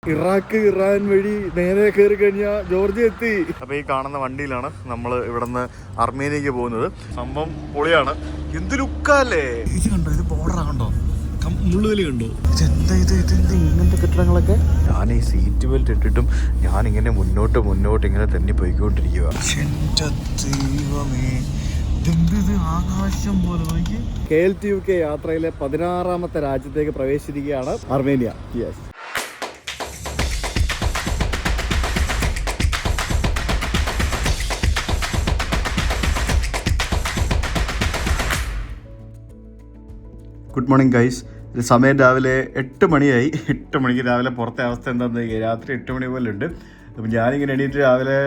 Iraq Iran വഴി നേരെ കയറി കഴിഞ്ഞാൽ ജോർജിയ എത്തി. അപ്പോൾ ഈ കാണുന്ന വണ്ടിയിലാണ് നമ്മൾ ഇവിടുന്ന് അർമേനിയക്ക് പോകുന്നത്. സംഭവം പൊളിയാണ്. എന്ത് ലുക്കല്ലേ ഇത്! കണ്ടോ, ഇത് ബോർഡർ ആകണ്ടോ, മുള്ളുകലി കണ്ടോ? ഇതെന്താ ഇതെന്താ ഇങ്ങനത്തെ കെട്ടിടങ്ങളൊക്കെ? ഞാൻ ഈ സീറ്റ് ബെൽറ്റ് ഇട്ടിട്ടും ഞാനിങ്ങനെ മുന്നോട്ട് ഇങ്ങനെ തന്നെ പോയിക്കൊണ്ടിരിക്കുക. ആകാശം പോലെ നോക്കി. KLTUK യാത്രയിലെ 16ാമത്തെ രാജ്യത്തേക്ക് പ്രവേശിച്ചിരിക്കുകയാണ് Armenia. Yes. Good morning guys. സമയം രാവിലെ 8 മണിയായി. 8 മണിക്ക് രാവിലെ പുറത്തെ അവസ്ഥ എന്താണെന്ന് ചോദിക്കുക, രാത്രി 8 മണി പോലെ ഉണ്ട്. അപ്പം ഞാനിങ്ങനെ എണീറ്റ് രാവിലെ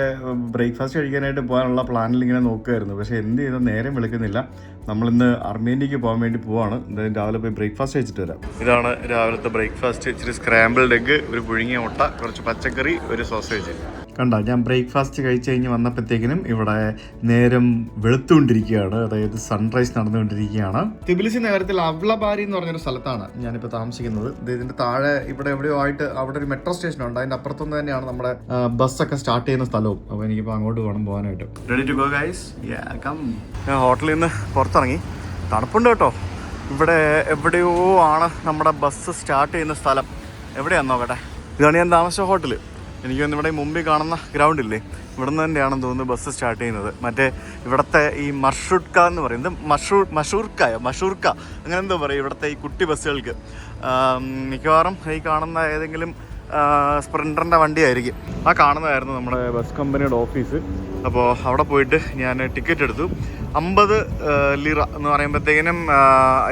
ബ്രേക്ക്ഫാസ്റ്റ് കഴിക്കാനായിട്ട് പോകാനുള്ള പ്ലാനിൽ ഇങ്ങനെ നോക്കുമായിരുന്നു. പക്ഷേ എന്ത് ചെയ്താൽ നേരം വിളിക്കുന്നില്ല. നമ്മളിന്ന് അർമേനിയക്ക് പോകാൻ വേണ്ടി പോവാണ്. എന്തായാലും രാവിലെ പോയി ബ്രേക്ക്ഫാസ്റ്റ് കഴിച്ചിട്ട് വരാം. ഇതാണ് രാവിലത്തെ ബ്രേക്ക്ഫാസ്റ്റ്. ഇച്ചിരി സ്ക്രാമ്പിൾഡ് എഗ്ഗ്, ഒരു പുഴുങ്ങിയ മുട്ട, കുറച്ച് പച്ചക്കറി, ഒരു സോസേജ്. കണ്ട, ഞാൻ ബ്രേക്ക്ഫാസ്റ്റ് കഴിച്ച് കഴിഞ്ഞ് വന്നപ്പോഴത്തേക്കിനും ഇവിടെ നേരം വെളുത്തുകൊണ്ടിരിക്കുകയാണ്. അതായത് സൺറൈസ് നടന്നുകൊണ്ടിരിക്കുകയാണ്. തിബിലിസി നഗരത്തിൽ അവ്ലബാരി എന്ന് പറഞ്ഞൊരു സ്ഥലത്താണ് ഞാനിപ്പോൾ താമസിക്കുന്നത്. ഇതിന്റെ താഴെ ഇവിടെ എവിടെയോ ആയിട്ട് അവിടെ ഒരു മെട്രോ സ്റ്റേഷൻ ഉണ്ട്. അതിന്റെ അപ്പുറത്തുനിന്ന് തന്നെയാണ് നമ്മുടെ ബസ്സൊക്കെ സ്റ്റാർട്ട് ചെയ്യുന്ന സ്ഥലവും. അപ്പോൾ എനിക്കിപ്പോൾ അങ്ങോട്ട് വേണം പോകാനായിട്ട്. Ready to go guys? Come. ഞാൻ ഹോട്ടലിൽ നിന്ന് പുറത്തിറങ്ങി. തണുപ്പുണ്ട് കേട്ടോ. ഇവിടെ എവിടെയോ ആണ് നമ്മുടെ ബസ് സ്റ്റാർട്ട് ചെയ്യുന്ന സ്ഥലം. എവിടെയാണെന്ന് നോക്കട്ടെ. ഇതാണ് ഞാൻ താമസിച്ച ഹോട്ടൽ. എനിക്ക് തോന്നുന്നു ഇവിടെ മുമ്പിൽ കാണുന്ന ഗ്രൗണ്ടില്ലേ, ഇവിടെ നിന്ന് തന്നെയാണെന്ന് തോന്നുന്നു ബസ് സ്റ്റാർട്ട് ചെയ്യുന്നത്. മറ്റേ ഇവിടുത്തെ ഈ മഷൂർക്ക എന്ന് പറയുന്നത് മഷൂർക്ക അങ്ങനെ എന്തോ പറയും ഇവിടുത്തെ ഈ കുട്ടി ബസ്സുകൾക്ക്. മിക്കവാറും ഈ കാണുന്ന ഏതെങ്കിലും സ്പ്രിൻറ്ററിൻ്റെ വണ്ടിയായിരിക്കും. ആ കാണുന്നതായിരുന്നു നമ്മുടെ ബസ് കമ്പനിയുടെ ഓഫീസ്. അപ്പോൾ അവിടെ പോയിട്ട് ഞാൻ ടിക്കറ്റ് എടുത്തു. 50 ലിറ എന്ന് പറയുമ്പോഴത്തേക്കിനും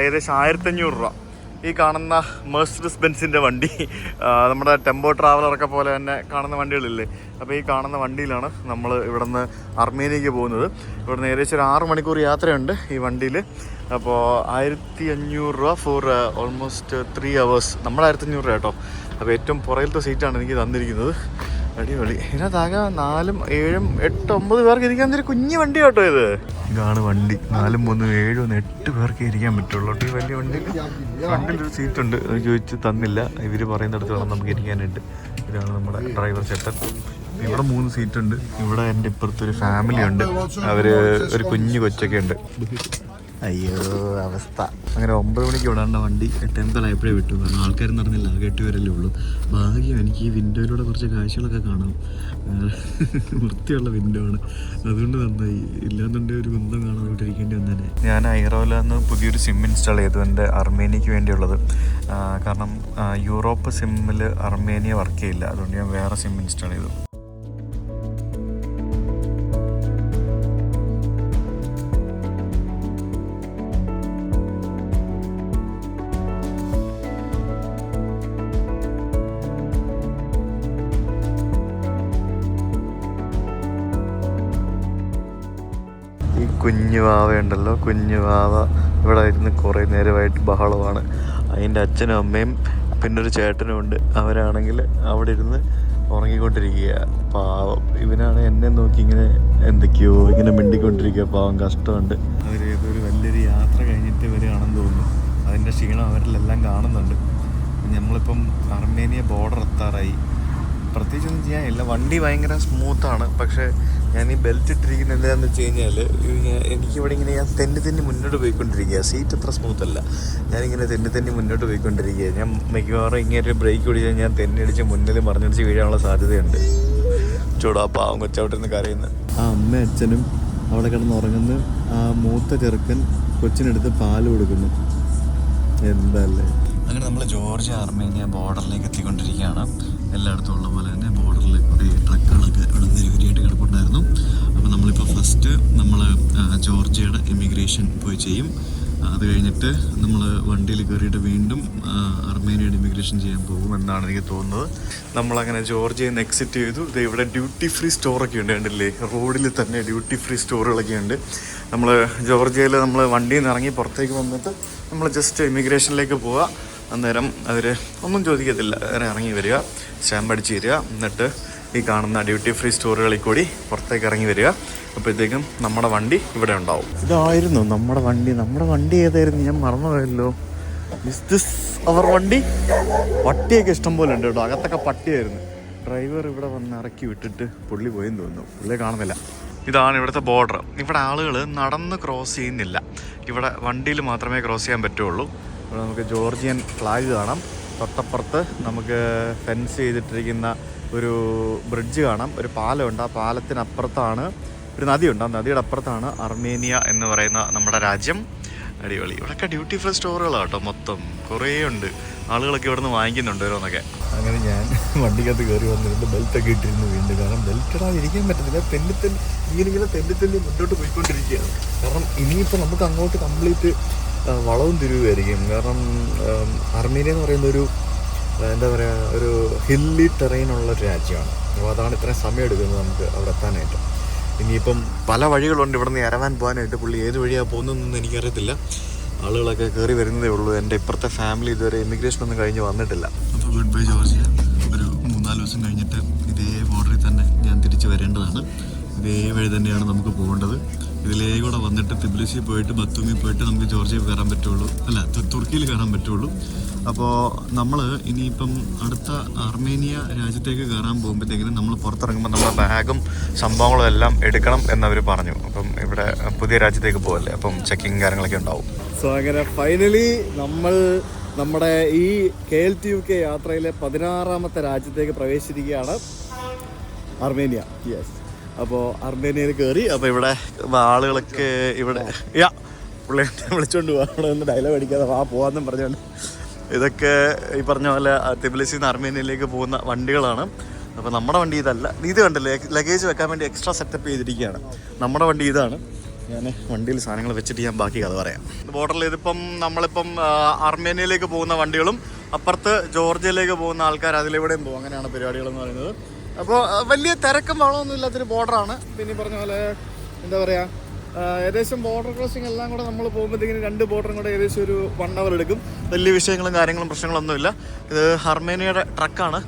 ഏകദേശം 1500 രൂപ. ഈ കാണുന്ന മെഴ്സിഡസ് ബെൻസിൻ്റെ വണ്ടി, നമ്മുടെ ടെമ്പോ ട്രാവലറൊക്കെ പോലെ തന്നെ കാണുന്ന വണ്ടികളില്ലേ, അപ്പോൾ ഈ കാണുന്ന വണ്ടിയിലാണ് നമ്മൾ ഇവിടെ നിന്ന് അർമേനിയക്ക് പോകുന്നത്. ഇവിടുന്ന് ഏകദേശം ഒരു 6 മണിക്കൂർ യാത്രയുണ്ട് ഈ വണ്ടിയിൽ. അപ്പോൾ 1500 രൂപ ഫോർ ഓൾമോസ്റ്റ് 3 hours. നമ്മുടെ 1500 രൂപ കേട്ടോ. അപ്പോൾ ഏറ്റവും പുറയിലത്തെ സീറ്റാണ് എനിക്ക് തന്നിരിക്കുന്നത്. അടിപൊളി. ഇതിനകത്താകെ 4, 7, 8, 9 പേർക്ക് ഇരിക്കാൻ ഒരു കുഞ്ഞു വണ്ടി കേട്ടോ ഇത്. ഇതാണ് വണ്ടി. 4, 3, 7, 8 പേർക്ക് ഇരിക്കാൻ പറ്റുള്ളൂ. ഈ വലിയ വണ്ടിയിൽ ഫ്രണ്ടിലൊരു സീറ്റുണ്ട്. അത് ചോദിച്ച് തന്നില്ല. ഇവർ പറയുന്നിടത്ത് വേണം നമുക്ക് ഇരിക്കാനായിട്ട്. ഇതാണ് നമ്മുടെ ഡ്രൈവർ ചേട്ടൻ. ഇവിടെ 3 സീറ്റുണ്ട്. ഇവിടെ എൻ്റെ ഇപ്പുറത്തൊരു ഫാമിലി ഉണ്ട്. അവർ ഒരു കുഞ്ഞു കൊച്ചൊക്കെ ഉണ്ട്. അയ്യോ അവസ്ഥ. അങ്ങനെ 9 മണിക്ക് വിടാണ്ട വണ്ടി 8:30 എപ്പോഴേ വിട്ടു. കാരണം ആൾക്കാർ നടന്നില്ല. 8 പേരല്ലേ ഉള്ളൂ. ഭാഗ്യം എനിക്ക് ഈ വിൻഡോയിലൂടെ കുറച്ച് കാഴ്ചകളൊക്കെ കാണാം. വൃത്തിയുള്ള വിൻഡോ ആണ്, അതുകൊണ്ട് നന്നായി. ഇല്ലാന്നുണ്ടെങ്കിൽ ഒരു ബന്ധം കാണാതിരിക്കേണ്ടി വന്നേനെ. ഞാൻ ഐറോലാന്ന് പുതിയൊരു സിം ഇൻസ്റ്റാൾ ചെയ്തു എൻ്റെ അർമേനിയക്ക് വേണ്ടിയുള്ളത്. കാരണം യൂറോപ്പ് സിമ്മിൽ അർമേനിയ വർക്ക് ചെയ്യില്ല. അതുകൊണ്ട് ഞാൻ വേറെ സിം ഇൻസ്റ്റാൾ ചെയ്തു. കുഞ്ഞു വാവയുണ്ടല്ലോ, കുഞ്ഞു വാവ ഇവിടെ ഇരുന്ന് കുറേ നേരമായിട്ട് ബഹളമാണ്. അതിൻ്റെ അച്ഛനും അമ്മയും പിന്നെ ഒരു ചേട്ടനും ഉണ്ട്. അവരാണെങ്കിൽ അവിടെ ഇരുന്ന് ഉറങ്ങിക്കൊണ്ടിരിക്കുക. പാവം. ഇവനാണ് എന്നെ നോക്കി ഇങ്ങനെ എന്തൊക്കെയോ ഇങ്ങനെ മിണ്ടിക്കൊണ്ടിരിക്കുക. പാവം, കഷ്ടമുണ്ട്. അവർ ഏതൊരു വലിയൊരു യാത്ര കഴിഞ്ഞിട്ട് വരികയാണെന്ന് തോന്നുന്നു. അതിൻ്റെ ക്ഷീണം അവരിലെല്ലാം കാണുന്നുണ്ട്. നമ്മളിപ്പം അർമേനിയ ബോർഡർ എത്താറായി. പ്രത്യേകിച്ചൊന്നും ചെയ്യാനില്ല. വണ്ടി ഭയങ്കര സ്മൂത്താണ്. പക്ഷേ ഞാൻ ഈ ബെൽറ്റ് ഇട്ടിരിക്കുന്നത് എന്താണെന്ന് വെച്ച് കഴിഞ്ഞാൽ എനിക്കിവിടെ ഇങ്ങനെ ഞാൻ തെന്നി മുന്നോട്ട് പോയിക്കൊണ്ടിരിക്കുക. സീറ്റ് അത്ര സ്മൂത്തല്ല. ഞാനിങ്ങനെ തെന്നി മുന്നോട്ട് പോയിക്കൊണ്ടിരിക്കുക. ഞാൻ മിക്കവാറും ഇങ്ങനെ ബ്രേക്ക് പിടിച്ചാൽ ഞാൻ തെന്നിയടിച്ച് മുന്നിൽ മറിഞ്ഞടിച്ച് വീഴാനുള്ള സാധ്യതയുണ്ട്. ചൂടാ പാവം കൊച്ചവിടെ നിന്ന് കരയുന്നത്. ആ അമ്മ അച്ഛനും അവിടെ കിടന്ന് ഉറങ്ങുന്നു. ആ മൂത്ത ചെറുക്കൻ കൊച്ചിനെടുത്ത് പാല് കൊടുക്കുന്നു. എന്തല്ലേ. അങ്ങനെ നമ്മൾ ജോർജിയ അർമേനിയ ബോർഡറിലേക്ക് എത്തിക്കൊണ്ടിരിക്കുകയാണ്. എല്ലായിടത്തും ഉള്ള പോലെ തന്നെ ബോർഡറിൽ കുറേ ട്രക്കുകളൊക്കെ ഇവിടെ നിരവധിയായിട്ട് കിടപ്പുണ്ടായിരുന്നു. അപ്പോൾ നമ്മളിപ്പോൾ ഫസ്റ്റ് നമ്മൾ ജോർജിയയുടെ ഇമിഗ്രേഷൻ പോയി ചെയ്യും. അത് കഴിഞ്ഞിട്ട് നമ്മൾ വണ്ടിയിൽ കയറിയിട്ട് വീണ്ടും അർമേനിയയുടെ ഇമിഗ്രേഷൻ ചെയ്യാൻ പോകും എന്നാണ് എനിക്ക് തോന്നുന്നത്. നമ്മളങ്ങനെ ജോർജിയയിൽ നിന്ന് എക്സിറ്റ് ചെയ്തു. ഇത് ഇവിടെ ഡ്യൂട്ടി ഫ്രീ സ്റ്റോറൊക്കെ ഉണ്ട്, കണ്ടില്ലേ? റോഡിൽ തന്നെ ഡ്യൂട്ടി ഫ്രീ സ്റ്റോറുകളൊക്കെ ഉണ്ട്. നമ്മൾ ജോർജിയയിൽ നമ്മൾ വണ്ടിയിൽ നിന്ന് ഇറങ്ങി പുറത്തേക്ക് വന്നിട്ട് നമ്മൾ ജസ്റ്റ് ഇമിഗ്രേഷനിലേക്ക് പോവുക. അന്നേരം അവർ ഒന്നും ചോദിക്കത്തില്ല. വേറെ ഇറങ്ങി വരിക, സ്റ്റാമ്പ് അടിച്ച് തരിക, എന്നിട്ട് ഈ കാണുന്ന ഡ്യൂട്ടി ഫ്രീ സ്റ്റോറുകളിൽ കൂടി പുറത്തേക്ക് ഇറങ്ങി വരിക. അപ്പോഴത്തേക്കും നമ്മുടെ വണ്ടി ഇവിടെ ഉണ്ടാവും. ഇതായിരുന്നു നമ്മുടെ വണ്ടി. നമ്മുടെ വണ്ടി ഏതായിരുന്നു? ഞാൻ മറന്നുപോയല്ലോ. ഇസ് ദിസ് അവർ വണ്ടി? പട്ടിയൊക്കെ ഇഷ്ടം പോലെ ഉണ്ട് കേട്ടോ, അകത്തൊക്കെ പട്ടിയായിരുന്നു. ഡ്രൈവർ ഇവിടെ വന്ന് ഇറക്കി വിട്ടിട്ട് പുള്ളി പോയെന്ന് തോന്നുന്നു, പുള്ളിയെ കാണുന്നില്ല. ഇതാണ് ഇവിടുത്തെ ബോർഡർ. ഇവിടെ ആളുകൾ നടന്ന് ക്രോസ് ചെയ്യുന്നില്ല, ഇവിടെ വണ്ടിയിൽ മാത്രമേ ക്രോസ് ചെയ്യാൻ പറ്റുള്ളൂ. ഇവിടെ നമുക്ക് ജോർജിയൻ ഫ്ലാഗ് കാണാം. തൊട്ടപ്പുറത്ത് നമുക്ക് ഫെൻസ് ചെയ്തിട്ടിരിക്കുന്ന ഒരു ബ്രിഡ്ജ് കാണാം, ഒരു പാലമുണ്ട്. ആ പാലത്തിനപ്പുറത്താണ് ഒരു നദിയുണ്ട്, ആ നദിയുടെ അപ്പുറത്താണ് അർമേനിയ എന്ന് പറയുന്ന നമ്മുടെ രാജ്യം. അടിപൊളി. ഇവിടെയൊക്കെ ഡ്യൂട്ടി ഫ്രീ സ്റ്റോറുകളാണ് കേട്ടോ, മൊത്തം കുറേ ഉണ്ട്. ആളുകളൊക്കെ ഇവിടെ നിന്ന് വാങ്ങിക്കുന്നുണ്ട് ഓരോന്നൊക്കെ. അങ്ങനെ ഞാൻ വണ്ടിക്കകത്ത് കയറി വന്നിരുന്നു, ബെൽറ്റൊക്കെ ഇട്ടിരുന്നു വീണ്ടും. കാരണം ബെൽറ്റ് ഇടാതെ ഇരിക്കാൻ പറ്റത്തില്ല, ഇങ്ങനെ തെന്നി മുന്നോട്ട് പോയിക്കൊണ്ടിരിക്കുകയാണ്. കാരണം ഇനിയിപ്പോൾ നമുക്ക് അങ്ങോട്ട് കംപ്ലീറ്റ് വളവും തിരിവുമായിരിക്കും. കാരണം അർമേനിയ എന്ന് പറയുന്ന ഒരു എന്താ പറയുക, ഒരു ഹില്ലി ടെറൈനുള്ളൊരു രാജ്യമാണ്. അപ്പോൾ അതാണ് ഇത്രയും സമയം എടുക്കുന്നത് നമുക്ക് അവിടെ എത്താനായിട്ട്. ഇനിയിപ്പം പല വഴികളുണ്ട് ഇവിടെ നിന്ന് ഇറങ്ങാൻ പോകാനായിട്ട്. പുള്ളി ഏത് വഴിയാണ് പോകുന്നതെന്നൊന്നും എനിക്കറിയത്തില്ല. ആളുകളൊക്കെ കയറി വരുന്നതേ ഉള്ളൂ. എൻ്റെ ഇപ്പുറത്തെ ഫാമിലി ഇതുവരെ ഇമിഗ്രേഷൻ ഒന്നും കഴിഞ്ഞ് വന്നിട്ടില്ല. അപ്പോൾ ഗുഡ് ബൈ ജോർജിയ. ഒരു 3-4 ദിവസം കഴിഞ്ഞിട്ട് ഇതേ ബോർഡറിൽ തന്നെ ഞാൻ തിരിച്ച് വരേണ്ടതാണ്. ഇതേ വഴി തന്നെയാണ് നമുക്ക് പോകേണ്ടത്. ഇതിലേ കൂടെ വന്നിട്ട് തിബ്ലിസി പോയിട്ട് ബത്തൂമിൽ പോയിട്ട് നമുക്ക് ജോർജിയ കയറാൻ പറ്റുള്ളൂ, അല്ല തുർക്കിയിൽ കയറാൻ പറ്റുള്ളൂ. അപ്പോൾ നമ്മൾ ഇനിയിപ്പം അടുത്ത അർമേനിയ രാജ്യത്തേക്ക് കയറാൻ പോകുമ്പോഴത്തേക്കിനും നമ്മൾ പുറത്തിറങ്ങുമ്പോൾ നമ്മുടെ ബാഗും സംഭവങ്ങളും എല്ലാം എടുക്കണം എന്നവർ പറഞ്ഞു. അപ്പം ഇവിടെ പുതിയ രാജ്യത്തേക്ക് പോകല്ലേ, അപ്പം ചെക്കിങ് കാര്യങ്ങളൊക്കെ ഉണ്ടാവും. സോ അങ്ങനെ ഫൈനലി നമ്മൾ നമ്മുടെ ഈ KLTUK യാത്രയിലെ 16ാമത്തെ രാജ്യത്തേക്ക് പ്രവേശിച്ചിരിക്കുകയാണ്, അർമേനിയ. യെസ്. അപ്പോൾ അർമേനിയയിൽ കയറി. അപ്പോൾ ഇവിടെ ആളുകളൊക്കെ ഇവിടെ പുള്ളി വിളിച്ചുകൊണ്ട് പോകാം, അവിടെ നിന്ന് ഡയലോഗ് അടിക്കാതെ പോകാമെന്നും പറഞ്ഞുകൊണ്ട്. ഇതൊക്കെ ഈ പറഞ്ഞ പോലെ തിബ്ലിസിയിൽ നിന്ന് അർമേനിയയിലേക്ക് പോകുന്ന വണ്ടികളാണ്. അപ്പോൾ നമ്മുടെ വണ്ടി ഇതല്ല. ഇത് കണ്ടില്ലേ, ലഗേജ് വെക്കാൻ വേണ്ടി എക്സ്ട്രാ സെറ്റപ്പ് ചെയ്തിരിക്കുകയാണ്. നമ്മുടെ വണ്ടി ഇതാണ്. ഞാൻ വണ്ടിയിൽ സാധനങ്ങൾ വെച്ചിട്ട് ഞാൻ ബാക്കി കഥ പറയാം. ബോർഡറിൽ ഇതിപ്പം നമ്മളിപ്പം അർമേനിയയിലേക്ക് പോകുന്ന വണ്ടികളും അപ്പുറത്ത് ജോർജിയയിലേക്ക് പോകുന്ന ആൾക്കാർ അതിലെവിടെയും പോകും. അങ്ങനെയാണ് പരിപാടികളെന്ന് പറയുന്നത്. അപ്പോൾ വലിയ തിരക്കും വളമൊന്നും ഇല്ലാത്തൊരു ബോർഡറാണ്. പിന്നെ പറഞ്ഞ പോലെ എന്താ പറയുക, ഏകദേശം ബോർഡർ ക്രോസിങ് എല്ലാം കൂടെ നമ്മൾ പോകുമ്പോഴത്തേക്കിനും 2 ബോർഡറും കൂടെ ഏകദേശം ഒരു 1 hour എടുക്കും. വലിയ വിഷയങ്ങളും കാര്യങ്ങളും പ്രശ്നങ്ങളൊന്നുമില്ല. ഇത് അർമേനിയയുടെ ട്രക്കാണ്.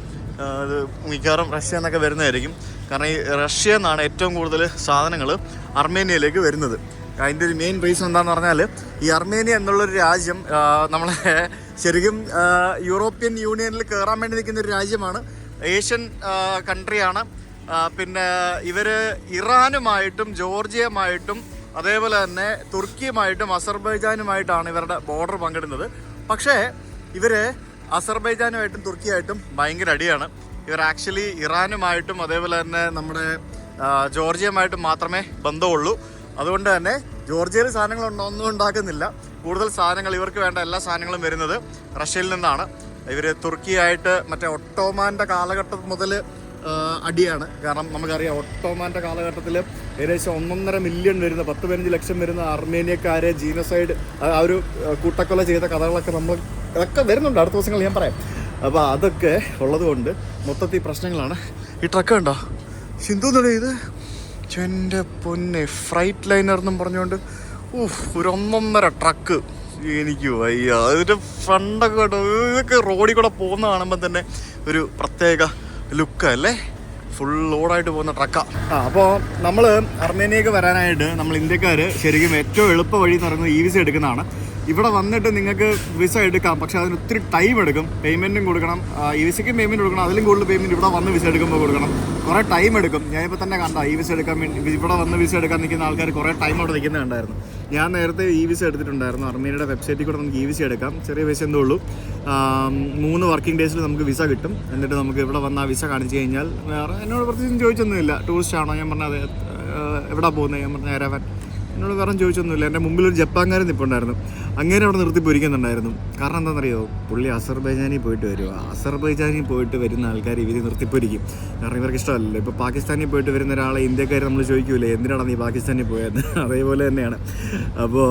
ഇത് മിക്കവാറും റഷ്യ എന്നൊക്കെ വരുന്നതായിരിക്കും. കാരണം ഈ റഷ്യ എന്നാണ് ഏറ്റവും കൂടുതൽ സാധനങ്ങൾ അർമേനിയയിലേക്ക് വരുന്നത്. അതിൻ്റെ ഒരു മെയിൻ റീസൺ എന്താണെന്ന് പറഞ്ഞാൽ, ഈ അർമേനിയ എന്നുള്ളൊരു രാജ്യം നമ്മളെ ശരിക്കും യൂറോപ്യൻ യൂണിയനിൽ കയറാൻ വേണ്ടി നിൽക്കുന്ന ഒരു രാജ്യമാണ്. ഏഷ്യൻ കൺട്രിയാണ്. പിന്നെ ഇവർ ഇറാനുമായിട്ടും ജോർജിയയുമായിട്ടും അതേപോലെ തന്നെ തുർക്കിയുമായിട്ടും അസർബൈജാനുമായിട്ടാണ് ഇവരുടെ ബോർഡർ പങ്കിടുന്നത്. പക്ഷേ ഇവർ അസർബൈജാനുമായിട്ടും തുർക്കിയായിട്ടും ഭയങ്കര അടിയാണ്. ഇവർ ആക്ച്വലി ഇറാനുമായിട്ടും അതേപോലെ തന്നെ നമ്മുടെ ജോർജിയയുമായിട്ടും മാത്രമേ ബന്ധമുള്ളൂ. അതുകൊണ്ട് തന്നെ ജോർജിയയിൽ സാധനങ്ങളൊന്നും ഉണ്ടാക്കുന്നില്ല. കൂടുതൽ സാധനങ്ങൾ, ഇവർക്ക് വേണ്ട എല്ലാ സാധനങ്ങളും വരുന്നത് റഷ്യയിൽ നിന്നാണ്. ഇവർ തുർക്കിയായിട്ട് മറ്റേ ഒട്ടോമാൻ്റെ കാലഘട്ടം മുതൽ അടിയാണ്. കാരണം നമുക്കറിയാം, ഒട്ടോമാൻ്റെ കാലഘട്ടത്തിൽ ഏകദേശം 1.5 മില്യൺ വരുന്ന 10-15 ലക്ഷം വരുന്ന അർമേനിയക്കാരെ ജീനോസൈഡ്, ആ ഒരു കൂട്ടക്കൊല ചെയ്ത കഥകളൊക്കെ അതൊക്കെ വരുന്നുണ്ട്. അടുത്ത ദിവസങ്ങൾ ഞാൻ പറയാം. അപ്പോൾ അതൊക്കെ ഉള്ളത് കൊണ്ട് മൊത്തത്തിൽ പ്രശ്നങ്ങളാണ്. ഈ ട്രക്ക് ഉണ്ടോ, സിന്ധു എന്നടേ ഇത്? എൻ്റെ പൊന്നെ, ഫ്രൈറ്റ് ലൈനർ എന്നും പറഞ്ഞുകൊണ്ട് ഒരു 1.5 ട്രക്ക്. എനിക്ക് വയ്യ. അതിൻ്റെ ഫ്രണ്ടൊക്കെ കേട്ടോ, ഇതൊക്കെ റോഡിൽ കൂടെ പോകുന്ന കാണുമ്പോൾ തന്നെ ഒരു പ്രത്യേക ലുക്കല്ലേ. ഫുൾ ലോഡായിട്ട് പോകുന്ന ട്രക്കാണ്. അപ്പോൾ നമ്മൾ അർമേനിയക്ക് വരാനായിട്ട് നമ്മൾ ഇന്ത്യക്കാർ ശരിക്കും ഏറ്റവും എളുപ്പ വഴി എന്ന് പറയുന്നത് വിസ എടുക്കുന്നതാണ്. ഇവിടെ വന്നിട്ട് നിങ്ങൾക്ക് വിസ എടുക്കാം, പക്ഷെ അതിന് ഒത്തിരി ടൈം എടുക്കും. പേയ്മെൻറ്റും കൊടുക്കണം, വിസയ്ക്കും പേയ്മെൻറ്റ് കൊടുക്കണം. അതിലും കൂടുതൽ പേയ്മെൻറ്റ് ഇവിടെ വന്ന് വിസ എടുക്കുമ്പോൾ കൊടുക്കണം. കുറേ ടൈം എടുക്കും. ഞാനിപ്പോൾ തന്നെ കണ്ട വിസ എടുക്കാൻ വേണ്ടി ഇവിടെ വന്ന് വിസ എടുക്കാൻ നിൽക്കുന്ന ആൾക്കാർ കുറേ ടൈം അവിടെ നിൽക്കുന്നത് കണ്ടായിരുന്നു. ഞാൻ നേരത്തെ വിസ എടുത്തിട്ടുണ്ടായിരുന്നു. അർമേനിയയുടെ വെബ്സൈറ്റിൽ കൂടെ നമുക്ക് വിസ എടുക്കാം. ചെറിയ വിസ എന്തേ ഉള്ളൂ. 3 വർക്കിംഗ് ഡേയ്സിൽ നമുക്ക് വിസ കിട്ടും. എന്നിട്ട് നമുക്ക് ഇവിടെ വന്ന് ആ വിസ കാണിച്ചു കഴിഞ്ഞാൽ വേറെ എന്നോട് പ്രത്യേകിച്ചും ചോദിച്ചൊന്നുമില്ല. ടൂറിസ്റ്റ് ആണോ? ഞാൻ പറഞ്ഞത് എവിടെ പോകുന്നത്? ഞാൻ പറഞ്ഞ ഏരാവാൻ. എന്നോട് വേറെ ചോദിച്ചൊന്നുമില്ല. എൻ്റെ മുമ്പിലൊരു ജപ്പാൻകാരൻ നിൽപ്പുണ്ടായിരുന്നു. അങ്ങനെ അവിടെ നിർത്തി പൊരിക്കുന്നുണ്ടായിരുന്നു. കാരണം എന്താണെന്നറിയോ, പുള്ളി അസർബൈജാനിൽ പോയിട്ട് വരുക. അസർബൈജാനിൽ പോയിട്ട് വരുന്ന ആൾക്കാർ ഇവർ നിർത്തിപ്പൊരിക്കും. കാരണം ഇവർക്ക് ഇഷ്ടമല്ലല്ലോ. ഇപ്പോൾ പാകിസ്ഥാനിൽ പോയിട്ട് വരുന്ന ഒരാളെ ഇന്ത്യക്കാർ നമ്മൾ ചോദിക്കൂലേ, എന്തിനാണ് നീ പാകിസ്ഥാനിൽ പോയത്? അതേപോലെ തന്നെയാണ്. അപ്പോൾ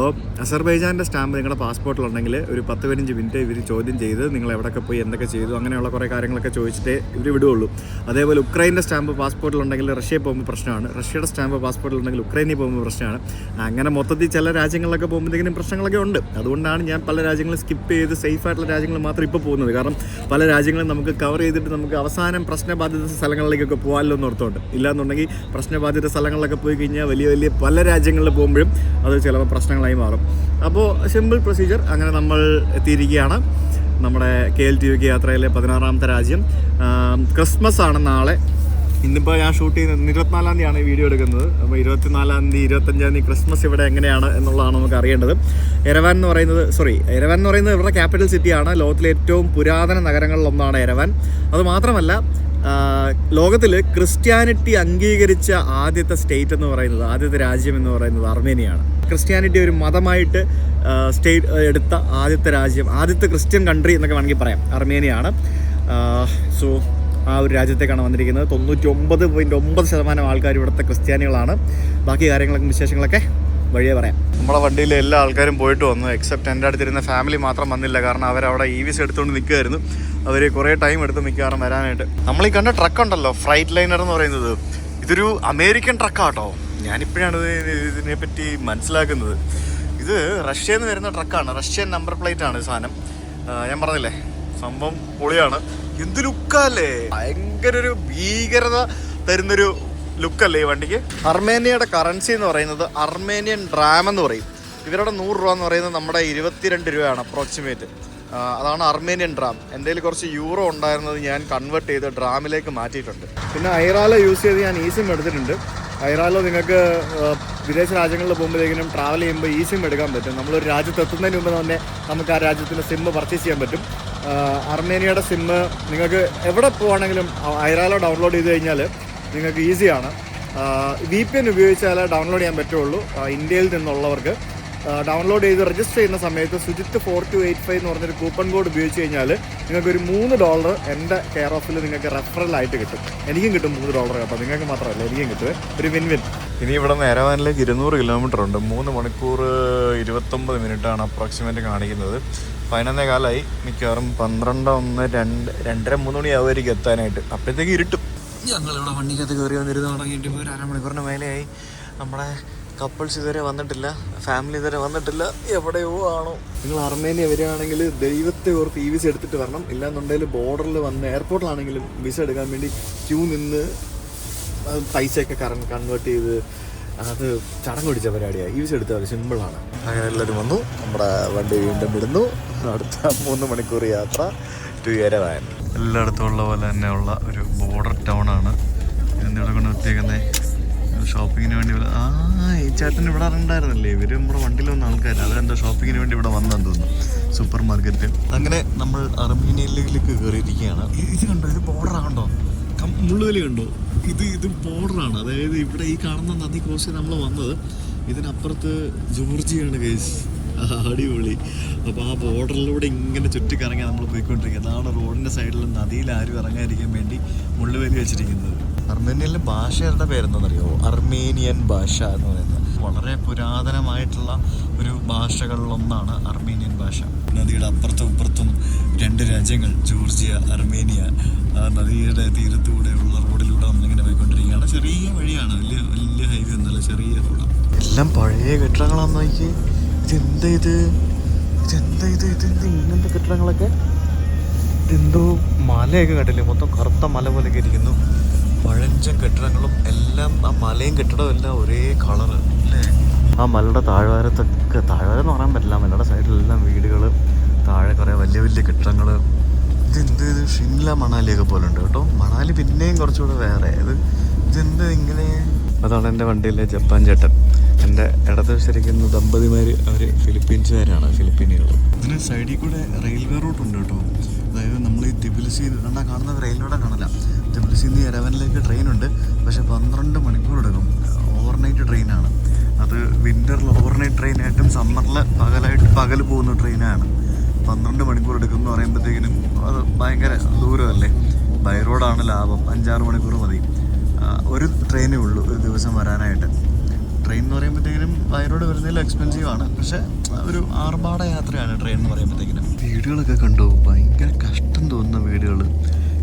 അസർബൈജാൻ്റെ സ്റ്റാമ്പ് നിങ്ങളുടെ പാസ്പോർട്ടിലുണ്ടെങ്കിൽ ഒരു 10-15 മിനിറ്റ് ഇവർ ചോദ്യം ചെയ്ത് നിങ്ങൾ എവിടെയൊക്കെ പോയി എന്തൊക്കെ ചെയ്തു അങ്ങനെയുള്ള കുറേ കാര്യങ്ങളൊക്കെ ചോദിച്ചിട്ടേ ഇവർ വിടുകയുള്ളൂ. അതേപോലെ ഉക്രൈൻ്റെ സ്റ്റാമ്പ് പാസ്പോർട്ടിലുണ്ടെങ്കിൽ റഷ്യയിൽ പോകുമ്പോൾ പ്രശ്നമാണ്. റഷ്യയുടെ സ്റ്റാമ്പ് പാസ്പോർട്ടിലുണ്ടെങ്കിൽ ഉക്രൈനിൽ പോകുമ്പോൾ പ്രശ്നമാണ്. അങ്ങനെ മൊത്തത്തിൽ ചില രാജ്യങ്ങളിലൊക്കെ പോകുമ്പോഴത്തേക്കിനും പ്രശ്നങ്ങളൊക്കെ ഉണ്ട്. അതുകൊണ്ടാണ് ഞാൻ പല രാജ്യങ്ങളും സ്കിപ്പ് ചെയ്ത് സേഫായിട്ടുള്ള രാജ്യങ്ങൾ മാത്രം ഇപ്പോൾ പോകുന്നത്. കാരണം പല രാജ്യങ്ങളും നമുക്ക് കവർ ചെയ്തിട്ട് നമുക്ക് അവസാനം പ്രശ്നബാധിത സ്ഥലങ്ങളിലേക്കൊക്കെ പോകാമല്ലോ എന്ന് ഓർത്തുകൊണ്ട്. ഇല്ലാന്നുണ്ടെങ്കിൽ പ്രശ്നബാധിത സ്ഥലങ്ങളിലൊക്കെ പോയി കഴിഞ്ഞാൽ വലിയ വലിയ പല രാജ്യങ്ങളിൽ പോകുമ്പോഴും അത് ചിലപ്പോൾ പ്രശ്നങ്ങളായി മാറും. അപ്പോൾ സിമ്പിൾ പ്രൊസീജിയർ. അങ്ങനെ നമ്മൾ എത്തിയിരിക്കുകയാണ് നമ്മുടെ KLTUK യാത്രയിലെ 16ാമത്തെ രാജ്യം. ക്രിസ്മസ് ആണ് നാളെ. ഇന്നിപ്പോൾ ഞാൻ ഷൂട്ട് ചെയ്യുന്നത് 24-ാം തീയതിയാണ് ഈ വീഡിയോ എടുക്കുന്നത്. അപ്പോൾ 24-ാം തീയതി 25-ാം തീയതി ക്രിസ്മസ് ഇവിടെ എങ്ങനെയാണ് എന്നുള്ളതാണ് നമുക്ക് അറിയേണ്ടത്. എരവാൻ എന്ന് പറയുന്നത് ഇവരുടെ ക്യാപിറ്റൽ സിറ്റിയാണ്. ലോകത്തിലെ ഏറ്റവും പുരാതന നഗരങ്ങളിലൊന്നാണ് എരവാൻ. അതുമാത്രമല്ല ലോകത്തിൽ ക്രിസ്ത്യാനിറ്റി അംഗീകരിച്ച ആദ്യത്തെ സ്റ്റേറ്റ് എന്ന് പറയുന്നത്, ആദ്യത്തെ രാജ്യം എന്ന് പറയുന്നത് അർമേനിയാണ്. ക്രിസ്ത്യാനിറ്റി ഒരു മതമായിട്ട് സ്റ്റേറ്റ് എടുത്ത ആദ്യത്തെ രാജ്യം, ആദ്യത്തെ ക്രിസ്ത്യൻ കൺട്രി എന്നൊക്കെ വേണമെങ്കിൽ പറയാം, അർമേനിയാണ്. സോ ആ ഒരു രാജ്യത്തേക്കാണ് വന്നിരിക്കുന്നത്. 99.9% ആൾക്കാർ ഇവിടുത്തെ ക്രിസ്ത്യാനികളാണ്. ബാക്കി കാര്യങ്ങളൊക്കെ വിശേഷങ്ങളൊക്കെ വഴിയേ പറയാം. നമ്മളെ വണ്ടിയിൽ എല്ലാ ആൾക്കാരും പോയിട്ട് വന്നു, എക്സെപ്റ്റ് എൻ്റെ അടുത്തിരുന്ന ഫാമിലി മാത്രം വന്നില്ല. കാരണം അവരവിടെ EVs എടുത്തുകൊണ്ട് നിൽക്കുമായിരുന്നു. അവർ കുറേ ടൈം എടുത്ത് മിക്കവാറും വരാനായിട്ട്. നമ്മളീ കണ്ട ട്രക്ക് ഉണ്ടല്ലോ, ഫ്രൈറ്റ് ലൈനർ എന്ന് പറയുന്നത്, ഇതൊരു അമേരിക്കൻ ട്രക്കാട്ടോ. ഞാനിപ്പോഴാണ് ഇതിനെപ്പറ്റി മനസ്സിലാക്കുന്നത്. ഇത് റഷ്യയിൽ നിന്ന് വരുന്ന ട്രക്കാണ്, റഷ്യൻ നമ്പർ പ്ലേറ്റ് ആണ് സാധനം. ഞാൻ പറഞ്ഞില്ലേ, സംഭവം പൊളിയാണ്. എന്ത് ലുക്കല്ലേ, ഭയങ്കര ഒരു ഭീകരത തരുന്നൊരു ലുക്കല്ലേ ഈ വണ്ടിക്ക്. അർമേനിയയുടെ കറൻസി എന്ന് പറയുന്നത് അർമേനിയൻ ഡ്രാം എന്ന് പറയും. ഇവരുടെ 100 രൂപ എന്ന് പറയുന്നത് നമ്മുടെ 22 രൂപയാണ് അപ്രോക്സിമേറ്റ്. അതാണ് അർമേനിയൻ ഡ്രാം. എൻ്റെ കയ്യിൽ കുറച്ച് യൂറോ ഉണ്ടായിരുന്നത് ഞാൻ കൺവേർട്ട് ചെയ്ത് ഡ്രാമിലേക്ക് മാറ്റിയിട്ടുണ്ട്. പിന്നെ ഐറാലോ യൂസ് ചെയ്ത് ഞാൻ eSIM എടുത്തിട്ടുണ്ട്. ഐറാലോ നിങ്ങൾക്ക് വിദേശ രാജ്യങ്ങളിൽ പോകുമ്പോഴേക്കും ട്രാവൽ ചെയ്യുമ്പോൾ eSIM എടുക്കാൻ പറ്റും. നമ്മളൊരു രാജ്യത്ത് എത്തുന്നതിന് മുമ്പ് തന്നെ നമുക്ക് ആ രാജ്യത്തിൻ്റെ സിം പർച്ചേസ് ചെയ്യാൻ പറ്റും. അർമേനിയയുടെ സിം നിങ്ങൾക്ക് എവിടെ പോകുകയാണെങ്കിലും ഐറാലോ ഡൗൺലോഡ് ചെയ്ത് കഴിഞ്ഞാൽ നിങ്ങൾക്ക് ഈസിയാണ്. VPN ഉപയോഗിച്ചാൽ ഡൗൺലോഡ് ചെയ്യാൻ പറ്റുള്ളൂ. ഇന്ത്യയിൽ നിന്നുള്ളവർക്ക് ഡൗൺലോഡ് ചെയ്ത് രജിസ്റ്റർ ചെയ്യുന്ന സമയത്ത് സുജിത്ത് 4285 എന്ന് പറഞ്ഞൊരു കൂപ്പൺ കോഡ് ഉപയോഗിച്ച് കഴിഞ്ഞാൽ നിങ്ങൾക്കൊരു $3 എൻ്റെ കെയർ ഓഫിൽ നിങ്ങൾക്ക് റെഫറലായിട്ട് കിട്ടും. എനിക്കും കിട്ടും $3 കേട്ടോ, നിങ്ങൾക്ക് മാത്രമല്ല എനിക്കും കിട്ടും. ഒരു വിൻ. ഇനി ഇവിടെ നിന്ന് എരവാനിലേക്ക് 200 കിലോമീറ്റർ ഉണ്ട്. 3 മണിക്കൂർ 29 മിനിറ്റാണ് അപ്രോക്സിമേറ്റ് കാണിക്കുന്നത്. 11 കാലമായി. മിക്കവാറും 12, 1, 2, 2:30, 3 മണിയാവുമായിരിക്കും എത്താനായിട്ട്. അപ്പോഴത്തേക്ക് ഇരുട്ടും. ഞങ്ങളിവിടെ വണ്ടിക്കകത്ത് കയറി വന്നിരുന്ന് തുടങ്ങിയിട്ട് ഒരു അരമണിക്കൂറിന് മേലെയായി. നമ്മുടെ കപ്പിൾസ് ഇതുവരെ വന്നിട്ടില്ല, ഫാമിലി ഇതുവരെ വന്നിട്ടില്ല. എവിടെയോ ആണോ. നിങ്ങൾ അർമേനിയ വരികയാണെങ്കിൽ ദൈവത്തെ ഓർത്ത് EVs എടുത്തിട്ട് വരണം. ഇല്ലാന്നുണ്ടെങ്കിൽ ബോർഡറിൽ വന്ന് എയർപോർട്ടിലാണെങ്കിലും വിസ എടുക്കാൻ വേണ്ടി ക്യൂ നിന്ന് പൈസയൊക്കെ കൺവേർട്ട് ചെയ്ത് അത് ചടങ്ങ് പിടിച്ച പരിപാടിയാണ്. EVs എടുത്താൽ സിമ്പിളാണ്. അങ്ങനെ എല്ലാവരും വന്നു. നമ്മുടെ വണ്ടി വീണ്ടും വിടുന്നു. അടുത്ത 3 മണിക്കൂർ യാത്ര ടു എരവാൻ. എല്ലായിടത്തും ഉള്ള പോലെ തന്നെയുള്ള ഒരു ബോർഡർ ടൗണാണ്. എന്നിവിടെ കൊണ്ട് എത്തിയേക്കുന്നത് ഷോപ്പിങ്ങിന് വേണ്ടി. ഈ ചേട്ടൻ ഇവിടെ ഉണ്ടായിരുന്നല്ലേ, ഇവർ നമ്മുടെ വണ്ടിയിൽ വന്ന ആൾക്കാർ. അവരെന്തോ ഷോപ്പിങ്ങിന് വേണ്ടി ഇവിടെ വന്നെന്ന് തോന്നുന്നു, സൂപ്പർ മാർക്കറ്റ്. അങ്ങനെ നമ്മൾ അർമേനിയയിലേക്ക് കയറിയിരിക്കുകയാണ്. ഇത് കണ്ടോ, ഇത് ബോർഡറാണോ, മുള്ളുവലി കണ്ടോ, ഇത് ബോർഡറാണ്. അതായത് ഇവിടെ ഈ കാണുന്ന നദി ക്രോസ് ചെയ്ത് നമ്മൾ വന്നത്. ഇതിനപ്പുറത്ത് ജോർജിയാണ് ഗൈസ്. അടിപൊളി. അപ്പോൾ ആ ബോർഡറിലൂടെ ഇങ്ങനെ ചുറ്റിക്കറങ്ങി നമ്മൾ പോയിക്കൊണ്ടിരിക്കുക. അതാണ് റോഡിൻ്റെ സൈഡിൽ നദിയിൽ ആരും ഇറങ്ങാതിരിക്കാൻ വേണ്ടി മുള്ളുവേലി വെച്ചിരിക്കുന്നത്. അർമേനിയയിലെ ഭാഷയുടെ പേരെന്താണെന്നറിയോ? അർമേനിയൻ ഭാഷ എന്ന് പറയുന്നത്. വളരെ പുരാതനമായിട്ടുള്ള ഒരു ഭാഷകളിലൊന്നാണ് അർമേനിയൻ ഭാഷ. നദിയുടെ അപ്പുറത്തും ഇപ്പുറത്തും 2 രാജ്യങ്ങൾ, ജോർജിയ, അർമേനിയ. ആ നദിയുടെ തീരത്തൂടെയുള്ള റോഡിലൂടെ നമ്മളിങ്ങനെ പോയിക്കൊണ്ടിരിക്കുകയാണ്. ചെറിയ വഴിയാണ്, വലിയ ഹൈവേ ഒന്നുമല്ല, ചെറിയ റോഡ്. എല്ലാം പഴയ കെട്ടിടങ്ങളാന്ന് നോക്കി. ഇതെന്താ ഇങ്ങനത്തെ കെട്ടിടങ്ങളൊക്കെ? ഇതെന്തോ മലയൊക്കെ കണ്ടില്ലേ, മൊത്തം കറുത്ത മല പോലെയൊക്കെ ഇരിക്കുന്നു. പഴഞ്ചൻ കെട്ടിടങ്ങളും എല്ലാം, ആ മലയും കെട്ടിടവും എല്ലാം ഒരേ കളറ് അല്ലേ. ആ മലയുടെ താഴ്വാരത്തൊക്കെ, താഴ്വാരം എന്ന് പറയാൻ പറ്റില്ല, മലയുടെ സൈഡിലെല്ലാം വീടുകൾ, താഴെ കുറേ വലിയ വലിയ കെട്ടിടങ്ങൾ. ഇത് ഷിംല മണാലിയൊക്കെ പോലെ ഉണ്ട് കേട്ടോ. മണാലി പിന്നെയും കുറച്ചുകൂടെ വേറെ. ഇതെന്ത് ഇങ്ങനെ. അതാണ് എൻ്റെ വണ്ടിയിലെ ജപ്പാൻ ചേട്ടൻ. എൻ്റെ ഇടതുവശിരിക്കുന്ന ദമ്പതിമാർ, അവർ ഫിലിപ്പീൻസുകാരാണ്, ഫിലിപ്പീനികൾ. ഇതിന് സൈഡിൽ കൂടെ റെയിൽവേ റൂട്ടുണ്ട് കേട്ടോ. അതായത് നമ്മൾ ഈ തിബിലിസി കാണുന്നത് റെയിൽവേയുടെ കാണില്ല. തിബിലിസിയിൽ നിന്ന് എരവനിലേക്ക് ട്രെയിനുണ്ട്, പക്ഷേ 12 മണിക്കൂർ എടുക്കും. ഓവർനൈറ്റ് ട്രെയിനാണ് അത്. വിൻ്ററിൽ ഓവർനൈറ്റ് ട്രെയിനായിട്ടും സമ്മറിൽ പകൽ പോകുന്ന ട്രെയിനാണ്. 12 മണിക്കൂർ എടുക്കും എന്ന് പറയുമ്പോഴത്തേക്കിനും അത് ഭയങ്കര ദൂരമല്ലേ. ബൈ റോഡാണ് ലാഭം. 5-6 മണിക്കൂർ മതി. ഒരു ട്രെയിനേ ഉള്ളൂ ഒരു ദിവസം വരാനായിട്ട്. ട്രെയിൻ എന്ന് പറയുമ്പോഴത്തേക്കിനും ബൈ റോഡ് വരുന്നതിൽ എക്സ്പെൻസീവാണ്, പക്ഷേ ഒരു ആർഭാട യാത്രയാണ് ട്രെയിൻ എന്ന് പറയുമ്പോഴത്തേക്കിനും. വീടുകളൊക്കെ കണ്ടു, ഭയങ്കര കഷ്ടം തോന്നുന്ന വീടുകൾ.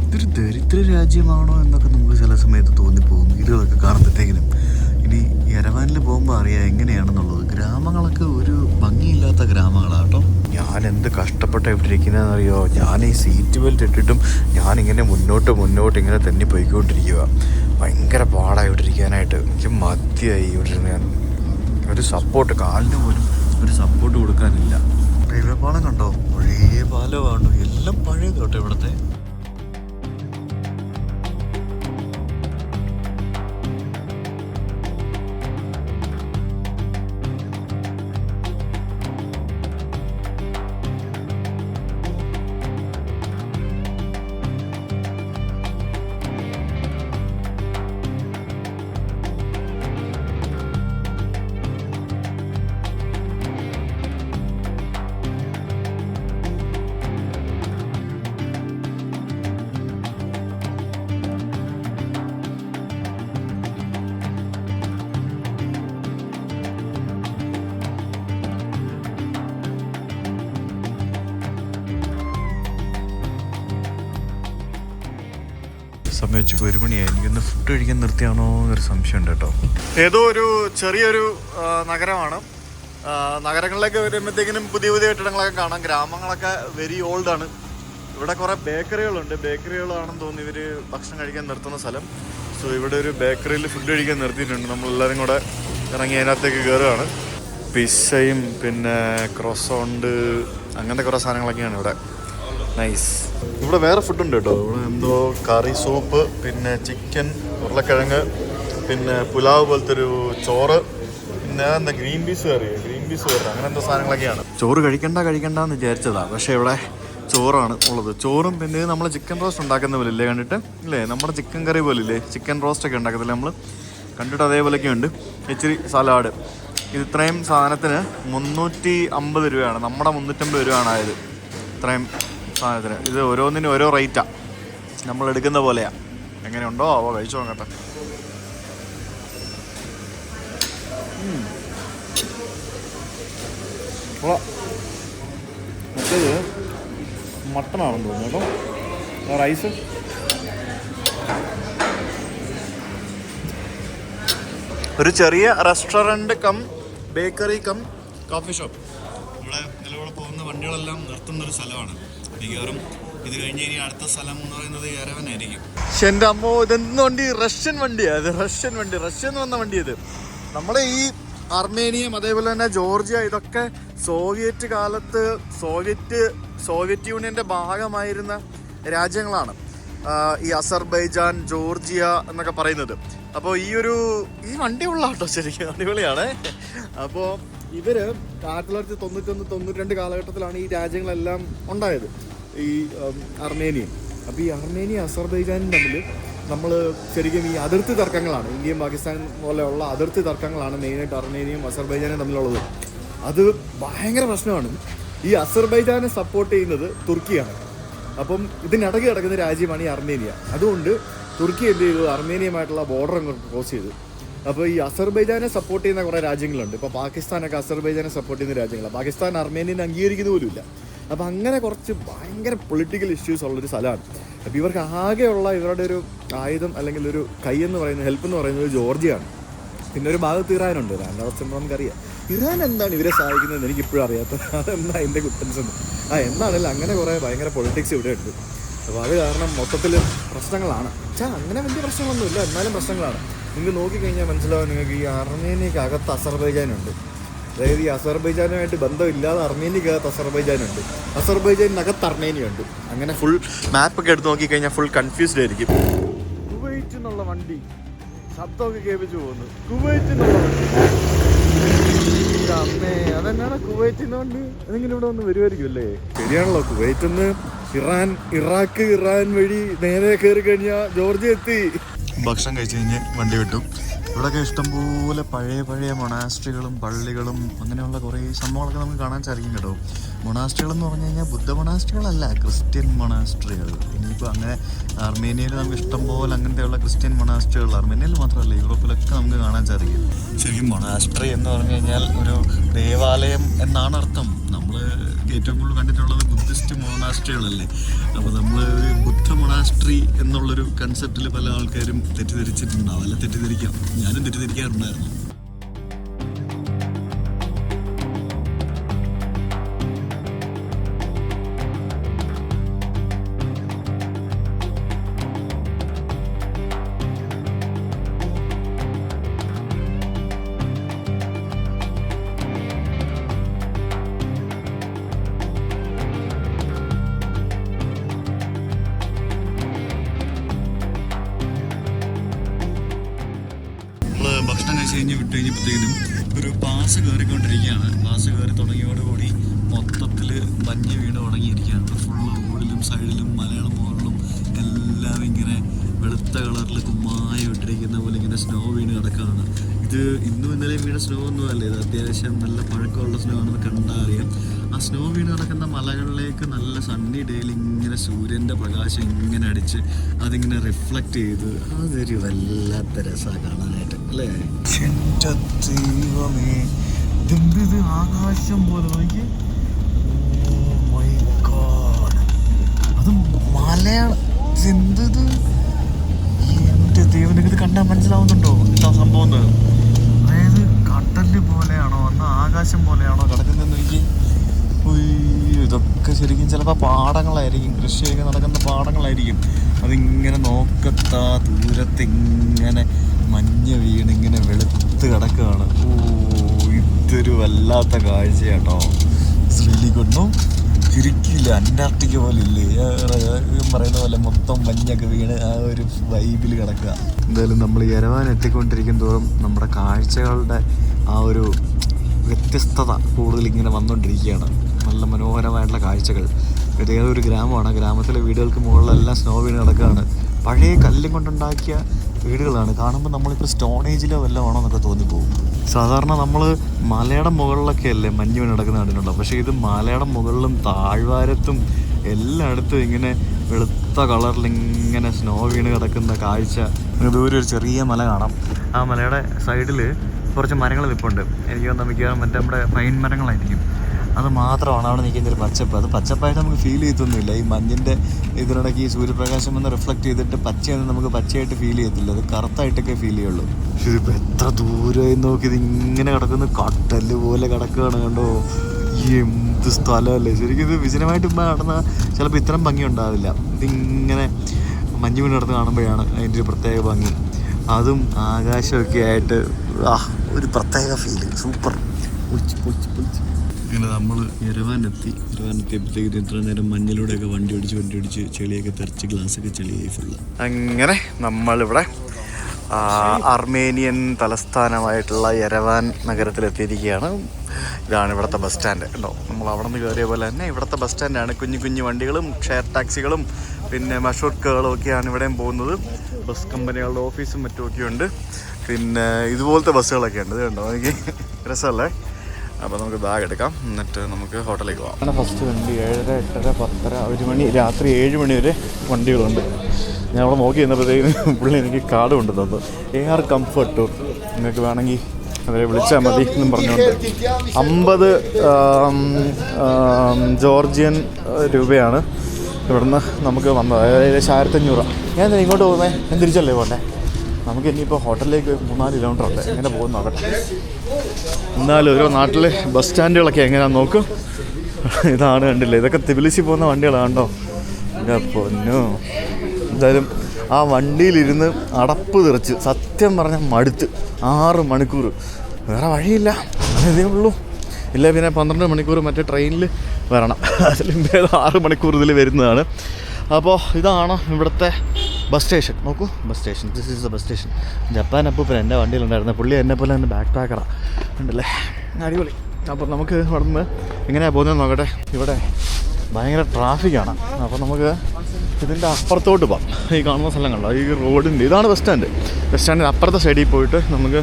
ഇതൊരു ദരിദ്ര രാജ്യമാണോ എന്നൊക്കെ നമുക്ക് ചില സമയത്ത് തോന്നിപ്പോകും വീടുകളൊക്കെ കാണുമ്പോഴത്തേക്കിനും. ഇനി യെരവാനിൽ പോകുമ്പോൾ അറിയാം എങ്ങനെയാണെന്നുള്ളത്. ഗ്രാമങ്ങളൊക്കെ ഒരു ഭംഗിയില്ലാത്ത ഗ്രാമങ്ങളാണ് കേട്ടോ. ഞാൻ എന്ത് കഷ്ടപ്പെട്ട ഇവിടെ ഇരിക്കുന്നതെന്ന് അറിയോ? ഞാൻ ഈ സീറ്റ് ബെൽറ്റ് ഇട്ടിട്ടും ഞാനിങ്ങനെ മുന്നോട്ട് ഇങ്ങനെ തന്നെ പോയിക്കൊണ്ടിരിക്കുക. ഭയങ്കര പാടായി ഇവിടെ ഇരിക്കാനായിട്ട്. എനിക്ക് മതിയായി ഇവിടെ ഇരുന്ന്. ഒരു സപ്പോർട്ട്, കാലിന് പോലും ഒരു സപ്പോർട്ട് കൊടുക്കാനില്ല. റെയിൽവേ പാലം കണ്ടോ? പഴയ പാലമാണ്, എല്ലാം പഴയത് കേട്ടോ ഇവിടുത്തെ. സമയം വെച്ച് 1 മണിയായി. എനിക്കൊന്ന് ഫുഡ് കഴിക്കാൻ നിർത്തിയാണോ എന്നൊരു സംശയമുണ്ട് കേട്ടോ. ഏതോ ഒരു ചെറിയൊരു നഗരമാണ്. നഗരങ്ങളിലേക്ക് വരുമ്പോഴത്തേക്കിനും പുതിയ കെട്ടിടങ്ങളൊക്കെ കാണാം. ഗ്രാമങ്ങളൊക്കെ വെരി ഓൾഡാണ്. ഇവിടെ കുറേ ബേക്കറികളുണ്ട്. ബേക്കറികളാണെന്ന് തോന്നി ഇവർ ഭക്ഷണം കഴിക്കാൻ നിർത്തുന്ന സ്ഥലം. സോ ഇവിടെ ഒരു ബേക്കറിയിൽ ഫുഡ് കഴിക്കാൻ നിർത്തിയിട്ടുണ്ട്. നമ്മളെല്ലാവരും കൂടെ ഇറങ്ങി അതിനകത്തേക്ക് കയറുകയാണ്. പിസ്സയും പിന്നെ ക്രോസോണ്ട് അങ്ങനത്തെ കുറേ സാധനങ്ങളൊക്കെയാണ് ഇവിടെ. നൈസ്. ഇവിടെ വേറെ ഫുഡുണ്ട് കേട്ടോ. ഇവിടെ എന്തോ കറി സൂപ്പ്, പിന്നെ ചിക്കൻ, ഉരുളക്കിഴങ്ങ്, പിന്നെ പുലാവ് പോലത്തെ ഒരു ചോറ്, പിന്നെ എന്താ ഗ്രീൻ പീസ് കറി അങ്ങനെ എന്തോ സാധനങ്ങളൊക്കെയാണ്. ചോറ് കഴിക്കണ്ടെന്ന് വിചാരിച്ചതാണ്. പക്ഷേ ഇവിടെ ചോറാണ് ഉള്ളത്. ചോറും പിന്നെ നമ്മൾ ചിക്കൻ റോസ്റ്റ് ഉണ്ടാക്കുന്ന പോലെ ഇല്ലേ കണ്ടിട്ട്? ഇല്ലേ, നമ്മുടെ ചിക്കൻ കറി പോലെ ഇല്ലേ ചിക്കൻ റോസ്റ്റൊക്കെ ഉണ്ടാക്കത്തില്ലേ നമ്മൾ, കണ്ടിട്ട് അതേപോലെയൊക്കെ ഉണ്ട്. ഇച്ചിരി സലാഡ്. ഇത് ഇത്രയും സാധനത്തിന് 350 രൂപയാണ്. നമ്മുടെ 350 രൂപയാണ് ആയത് ഇത്രയും സാധനത്തിന്. ഇത് ഓരോന്നിനും ഓരോ റേറ്റാണ്, നമ്മൾ എടുക്കുന്ന പോലെയാണ്. എങ്ങനെയുണ്ടോ ആവോ, കഴിച്ചു നോക്കട്ടെ. മറ്റേത് മട്ടനാണെന്ന് തോന്നുന്നു കേട്ടോ. റൈസ് ഒരു ചെറിയ restaurant cum bakery cum coffee shop. ഇവിടെ നിലവിൽ പോകുന്ന വണ്ടികളെല്ലാം നിർത്തുന്നൊരു സ്ഥലമാണ്. മിക്കവാറും ഇത് കഴിഞ്ഞ് ഇനി അടുത്ത സ്ഥലം എന്ന് പറയുന്നത് യെരവനായിരിക്കും. പക്ഷെ എൻ്റെ അമ്മോ, ഇതെന്ത് വണ്ടി? റഷ്യൻ വണ്ടിയാണ്. ഇത് റഷ്യൻ വന്ന വണ്ടി. ഇത് നമ്മുടെ ഈ അർമേനിയം അതേപോലെ തന്നെ ജോർജിയ ഇതൊക്കെ സോവിയറ്റ് കാലത്ത് സോവിയറ്റ് യൂണിയൻ്റെ ഭാഗമായിരുന്ന രാജ്യങ്ങളാണ്. ഈ അസർബൈജാൻ, ജോർജിയ എന്നൊക്കെ പറയുന്നത്. അപ്പോൾ ഈ വണ്ടി ഉള്ള കേട്ടോ, ശരിക്കും അടിപൊളിയാണ്. അപ്പോൾ ഇവർ 1991-92 കാലഘട്ടത്തിലാണ് ഈ രാജ്യങ്ങളെല്ലാം ഉണ്ടായത്, ഈ അർമേനിയയും. അപ്പോൾ ഈ അർമേനിയ അസർബൈജാനും തമ്മിൽ നമ്മൾ ശരിക്കും ഈ അതിർത്തി തർക്കങ്ങളാണ്. ഇന്ത്യയും പാകിസ്ഥാനും പോലെയുള്ള അതിർത്തി തർക്കങ്ങളാണ് മെയിനായിട്ട് അർമേനിയയും അസർബൈജാനും തമ്മിലുള്ളത്. അത് ഭയങ്കര പ്രശ്നമാണ്. ഈ അസർബൈജാനെ സപ്പോർട്ട് ചെയ്യുന്നത് തുർക്കിയാണ്. അപ്പം ഇതിനിടയ്ക്ക് കിടക്കുന്ന രാജ്യമാണ് ഈ അർമേനിയ. അതുകൊണ്ട് തുർക്കി എന്ത് ചെയ്തു? അർമേനിയയുമായിട്ടുള്ള ബോർഡർ അങ്ങോട്ട് ക്രോസ് ചെയ്തു. അപ്പോൾ ഈ അസർബൈജാനെ സപ്പോർട്ട് ചെയ്യുന്ന കുറേ രാജ്യങ്ങളുണ്ട്. ഇപ്പോൾ പാകിസ്ഥാനൊക്കെ അസർബൈജാനെ സപ്പോർട്ട് ചെയ്യുന്ന രാജ്യങ്ങളാണ്. പാകിസ്ഥാൻ അർമേനിയനെ അംഗീകരിക്കുന്ന പോലുമില്ല. അപ്പോൾ അങ്ങനെ കുറച്ച് ഭയങ്കര പൊളിറ്റിക്കൽ ഇഷ്യൂസ് ഉള്ളൊരു സ്ഥലമാണ്. അപ്പോൾ ഇവർക്ക് ആകെയുള്ള ഇവരുടെ ഒരു ആയുധം അല്ലെങ്കിൽ ഒരു കൈ എന്ന് പറയുന്നത്, ഹെൽപ്പ് എന്ന് പറയുന്നത് ജോർജിയാണ്. പിന്നെ ഒരു ഭാഗത്ത് ഇറാനുണ്ട്. ഇറാൻ്റെ അവസ്ഥ നമുക്കറിയാം. ഇറാൻ എന്താണ് ഇവരെ സഹായിക്കുന്നത് എനിക്കിപ്പോഴും അറിയാത്തത്. അതെന്താ അതിൻ്റെ കുറ്റൻസ് എന്ന്. എന്താണല്ലോ അങ്ങനെ കുറേ ഭയങ്കര പൊളിറ്റിക്സ് ഇവിടെ ഉണ്ട്. അപ്പോൾ അത് കാരണം മൊത്തത്തിൽ പ്രശ്നങ്ങളാണ്. അങ്ങനെ വലിയ പ്രശ്നങ്ങളൊന്നുമില്ല, എന്നാലും പ്രശ്നങ്ങളാണ്. നിങ്ങൾക്ക് നോക്കിക്കഴിഞ്ഞാൽ മനസ്സിലാവും നിങ്ങൾക്ക് ഈ അർമേനിയക്ക് അകത്ത് അസർബൈജാനുണ്ട്. അതായത് ഈ അസർബൈജാനുമായിട്ട് ബന്ധമില്ലാതെ അർമേനിയക്കകത്ത് അസർബൈജാനുണ്ട്, അസർബൈജാനകത്ത് അർമേനിയുണ്ട്. അങ്ങനെ ഫുൾ മാപ്പൊക്കെ എടുത്ത് നോക്കിക്കഴിഞ്ഞാൽ ഫുൾ കൺഫ്യൂസ്ഡ് ആയിരിക്കും. കുവൈറ്റ് എന്നുള്ള വണ്ടി ശബ്ദമൊക്കെ കേൾപ്പിച്ചു പോകുന്നു. കുവൈറ്റ് എന്നുള്ള വണ്ടി അമ്മേ, അതെന്നാണ് കുവൈറ്റിൽ നിന്നുകൊണ്ട് അതെങ്കിലും ഇവിടെ ഒന്ന് വരുമായിരിക്കും അല്ലേ? ശരിയാണല്ലോ, കുവൈറ്റിൽ നിന്ന് ഇറാൻ വഴി നേരെ കയറി കഴിഞ്ഞാൽ ജോർജിയ എത്തി. ഭക്ഷണം കഴിച്ച് കഴിഞ്ഞ് വണ്ടി വിട്ടു. ഇവിടെയൊക്കെ ഇഷ്ടംപോലെ പഴയ മൊണാസ്ട്രികളും പള്ളികളും അങ്ങനെയുള്ള കുറേ സംഭവങ്ങളൊക്കെ നമുക്ക് കാണാൻ സാധിക്കും കേട്ടോ. മൊണാസ്ട്രികൾ എന്ന് പറഞ്ഞു കഴിഞ്ഞാൽ ബുദ്ധ മൊണാസ്ട്രികളല്ല, ക്രിസ്ത്യൻ മൊണാസ്ട്രികൾ. ഇനിയിപ്പോൾ അങ്ങനെ അർമേനിയയിൽ നമുക്ക് ഇഷ്ടംപോലെ അങ്ങനത്തെയുള്ള ക്രിസ്ത്യൻ മൊണാസ്ട്രികൾ അർമേനിയയിൽ മാത്രമല്ല യൂറോപ്പിലൊക്കെ നമുക്ക് കാണാൻ സാധിക്കും. ശരിക്കും മൊണാസ്ട്രി എന്ന് പറഞ്ഞു കഴിഞ്ഞാൽ ഒരു ദേവാലയം എന്നാണ് അർത്ഥം. നമ്മൾ ഏറ്റവും കൂടുതൽ കണ്ടിട്ടുള്ളത് ബുദ്ധിസ്റ്റ് മൊണാസ്ട്രികളല്ലേ. അപ്പോൾ നമ്മൾ ഒരു ബുദ്ധ മൊണാസ്ട്രി കൺട്രി എന്നുള്ളൊരു കൺസെപ്റ്റിൽ പല ആൾക്കാരും തെറ്റിദ്ധരിച്ചിട്ടുണ്ടാവും. അല്ല, തെറ്റിദ്ധരിക്കാം, ഞാനും തെറ്റിദ്ധരിക്കാറുണ്ടായിരുന്നു. ഭക്ഷണം കഴിച്ച് കഴിഞ്ഞ് വിട്ട് കഴിഞ്ഞപ്പോഴത്തേക്കും ഒരു പാസ് കയറിക്കൊണ്ടിരിക്കുകയാണ്. പാസ് കയറി തുടങ്ങിയോടുകൂടി മൊത്തത്തിൽ മഞ്ഞ് വീണ് തുടങ്ങിയിരിക്കുകയാണ്. ഫുള്ള് റോഡിലും സൈഡിലും മലയാളം മുകളിലും എല്ലാം ഇങ്ങനെ വെളുത്ത കളറിൽ കുമ്മായി ഇട്ടിരിക്കുന്ന പോലെ ഇങ്ങനെ സ്നോ വീണ് കിടക്കുകയാണ്. ഇത് ഇന്നും ഇന്നലെയും വീണ സ്നോ ഒന്നും അല്ല, ഇത് അത്യാവശ്യം നല്ല പഴക്കമുള്ള സ്നോ ആണെന്ന് കണ്ടാൽ അറിയാം. ആ സ്നോ വീണ് കിടക്കുന്ന മലകളിലേക്ക് നല്ല സണ്ണി ഡേയിൽ ഇങ്ങനെ സൂര്യൻ്റെ പ്രകാശം ഇങ്ങനെ അടിച്ച് അതിങ്ങനെ റിഫ്ലക്റ്റ് ചെയ്ത് അതൊരു വല്ലാത്ത രസമാണ് കാണാനായിട്ട്, അല്ലേ? എൻ്റെ ദൈവമേ, ഇത് ആകാശം പോലെ നോക്കി. അത് മലയാളം എന്തത്? എൻ്റെ ദൈവം, ഇത് കണ്ടാൽ മനസ്സിലാവുന്നുണ്ടോ എന്താ സംഭവം? അതായത് കടല് പോലെയാണോ അന്ന് ആകാശം പോലെയാണോ കിടക്കുന്നതെന്ന് എനിക്ക്. ഇതൊക്കെ ശരിക്കും ചിലപ്പോൾ പാടങ്ങളായിരിക്കും, കൃഷിയൊക്കെ നടക്കുന്ന പാടങ്ങളായിരിക്കും. അതിങ്ങനെ നോക്കത്താ ദൂരത്ത് ഇങ്ങനെ മഞ്ഞ് വീണിങ്ങനെ വെളുത്ത് കിടക്കുകയാണ്. ഇതൊരു വല്ലാത്ത കാഴ്ചയാട്ടോ. ശ്രീലിക്കൊണ്ടോ ശരിക്കില്ല, അന്റാർട്ടിക്ക പോലെ ഇല്ലേ പറയുന്ന പോലെ മൊത്തം മഞ്ഞൊക്കെ വീണ് ആ ഒരു വൈബിൽ കിടക്കുക. എന്തായാലും നമ്മൾ യെരവാൻ എത്തിക്കൊണ്ടിരിക്കും തോറും നമ്മുടെ കാഴ്ചകളുടെ ആ ഒരു വ്യത്യസ്തത കൂടുതൽ ഇങ്ങനെ വന്നുകൊണ്ടിരിക്കുകയാണ്. നല്ല മനോഹരമായിട്ടുള്ള കാഴ്ചകൾ. ഇത് ഏതൊരു ഗ്രാമമാണ്, ഗ്രാമത്തിലെ വീടുകൾക്ക് മുകളിലെല്ലാം സ്നോ വീണ് കിടക്കുകയാണ്. പഴയ കല്ലും കൊണ്ടുണ്ടാക്കിയ വീടുകളാണ്. കാണുമ്പോൾ നമ്മളിപ്പോൾ സ്റ്റോൺ ഏജിലോ വല്ലതും ആണോ എന്നൊക്കെ തോന്നിപ്പോകും. സാധാരണ നമ്മൾ മലയുടെ മുകളിലൊക്കെ അല്ലേ മഞ്ഞ് വീണ് കിടക്കുന്ന കണ്ടിട്ടുണ്ടോ, പക്ഷേ ഇത് മലയുടെ മുകളിലും താഴ്വാരത്തും എല്ലായിടത്തും ഇങ്ങനെ വെളുത്ത കളറിൽ ഇങ്ങനെ സ്നോ വീണ് കിടക്കുന്ന കാഴ്ച. ദൂരെ ഒരു ചെറിയ മല കാണാം. ആ മലയുടെ സൈഡിൽ കുറച്ച് മരങ്ങൾ നിൽപ്പുണ്ട്. എനിക്ക് തോന്നുന്നു മിക്കവാറും മറ്റേ നമ്മുടെ പൈൻ മരങ്ങളായിരിക്കും. അത് മാത്രമാണ് അവിടെ നിൽക്കുന്ന ഒരു പച്ചപ്പ്. അത് പച്ചപ്പായിട്ട് നമുക്ക് ഫീൽ ചെയ്തൊന്നുമില്ല. ഈ മഞ്ഞിൻ്റെ ഇതിനിടയ്ക്ക് ഈ സൂര്യപ്രകാശം വന്ന് റിഫ്ലക്റ്റ് ചെയ്തിട്ട് പച്ചയൊന്നും നമുക്ക് പച്ചയായിട്ട് ഫീൽ ചെയ്യത്തില്ല. അത് കറുത്തായിട്ടൊക്കെ ഫീൽ ചെയ്യുള്ളൂ. പക്ഷെ ഇതിപ്പോൾ എത്ര ദൂരമായി നോക്കി ഇതിങ്ങനെ കിടക്കുന്ന കട്ടല് പോലെ കിടക്കുകയാണ് കണ്ടോ. എന്ത് സ്ഥലമല്ലേ ശരിക്കും. ഇത് വിജനമായിട്ട് ഇപ്പോൾ നടന്നാൽ ചിലപ്പോൾ ഇത്രയും ഭംഗി ഉണ്ടാവില്ല. ഇതിങ്ങനെ മഞ്ഞ് വീണ് കിടന്ന് കാണുമ്പോഴാണ് അതിൻ്റെ ഒരു പ്രത്യേക ഭംഗി. അതും ആകാശമൊക്കെ ആയിട്ട് ഒരു പ്രത്യേക ഫീല്. സൂപ്പർ. ഇങ്ങനെ നമ്മൾ യെരവാനെത്തിയപ്പോഴത്തേക്ക് ഇത്ര നേരം മഞ്ഞിലൂടെയൊക്കെ വണ്ടി ഓടിച്ച് ചെളിയൊക്കെ തെറിച്ച് ഗ്ലാസ്സൊക്കെ ചെളിയായി ഫുള്ള്. അങ്ങനെ നമ്മളിവിടെ അർമേനിയൻ തലസ്ഥാനമായിട്ടുള്ള യെരവാൻ നഗരത്തിലെത്തിയിരിക്കുകയാണ്. ഇതാണ് ഇവിടുത്തെ ബസ് സ്റ്റാൻഡ്. ഉണ്ടോ, നമ്മൾ അവിടെ നിന്ന് കയറിയ പോലെ തന്നെ ഇവിടുത്തെ ബസ് സ്റ്റാൻഡാണ്. കുഞ്ഞു കുഞ്ഞു വണ്ടികളും ഷെയർ ടാക്സികളും പിന്നെ മഷൂർക്കകളും ഒക്കെയാണ് ഇവിടെയും പോകുന്നത്. ബസ് കമ്പനികളുടെ ഓഫീസും മറ്റുമൊക്കെ ഉണ്ട്. പിന്നെ ഇതുപോലത്തെ ബസ്സുകളൊക്കെ ഉണ്ട്. ഇത് കണ്ടോ, എനിക്ക് രസമല്ലേ. അപ്പോൾ നമുക്ക് ബാഗ് എടുക്കാം, എന്നിട്ട് നമുക്ക് ഹോട്ടലിലേക്ക് പോകാം. അങ്ങനെ ഫസ്റ്റ് വണ്ടി 7:30, 8:30, 10:30, 1 മണി, രാത്രി 7 മണി വരെ വണ്ടികളുണ്ട്. ഞാൻ അവിടെ നോക്കി ചെന്നപ്പോഴത്തേക്കും പുള്ളി എനിക്ക് കാർഡ് കൊണ്ടു തന്നു. AR കംഫർട്ട് ടൂർ, നിങ്ങൾക്ക് വേണമെങ്കിൽ അവരെ വിളിച്ചാൽ മതി എന്നും പറഞ്ഞുകൊണ്ട് 50 ജോർജിയൻ രൂപയാണ് ഇവിടുന്ന് നമുക്ക് വന്നത്. ഏകദേശം 1500. ഞാൻ എന്തിനാ ഇങ്ങോട്ട് പോകുന്നത്? ഞാൻ തിരിച്ചല്ലേ പോകണ്ടേ? നമുക്ക് ഇനിയിപ്പോൾ ഹോട്ടലിലേക്ക് 3-4 കിലോമീറ്റർ ഉണ്ട്. എങ്ങനെ പോകുന്നു നോക്കട്ടെ. എന്നാലും ഓരോ നാട്ടിൽ ബസ് സ്റ്റാൻഡുകളൊക്കെ എങ്ങനെയാണെന്ന് നോക്കും. ഇതാണ് കണ്ടില്ലേ, ഇതൊക്കെ തിബിലിസി പോകുന്ന വണ്ടികളാണ് കേട്ടോ. എൻ്റെ പൊന്നോ. എന്തായാലും ആ വണ്ടിയിലിരുന്ന് അടപ്പ് തെറിച്ച് സത്യം പറഞ്ഞാൽ മടുത്ത്. 6 മണിക്കൂർ വേറെ വഴിയില്ല, അതേ ഉള്ളൂ. ഇല്ല പിന്നെ 12 മണിക്കൂർ മറ്റേ ട്രെയിനിൽ വരണം. അതിലും ഭേദം 6 മണിക്കൂർ ഇതിൽ വരുന്നതാണ്. അപ്പോൾ ഇതാണ് ഇവിടുത്തെ ബസ് സ്റ്റേഷൻ. നോക്കൂ, bus station. This is the bus station. Japan അപ്പോൾ എൻ്റെ വണ്ടിയിലുണ്ടായിരുന്ന പുള്ളി എന്നെ പോലെ തന്നെ ബാക്ക് പാക്കറാണ്. ഉണ്ടല്ലേ, അടിപൊളി. അപ്പോൾ നമുക്ക് ഇവിടെ നിന്ന് എങ്ങനെയാണ് പോകുന്നത് നോക്കട്ടെ. ഇവിടെ ഭയങ്കര ട്രാഫിക്കാണ്. അപ്പോൾ നമുക്ക് ഇതിൻ്റെ അപ്പുറത്തോട്ട് പോകാം. ഈ കാണുന്ന സ്ഥലങ്ങളുണ്ടോ, ഈ റോഡിൻ്റെ ഇതാണ് ബസ് സ്റ്റാൻഡ്. ബസ് സ്റ്റാൻഡിൻ്റെ അപ്പുറത്തെ സൈഡിൽ പോയിട്ട് നമുക്ക്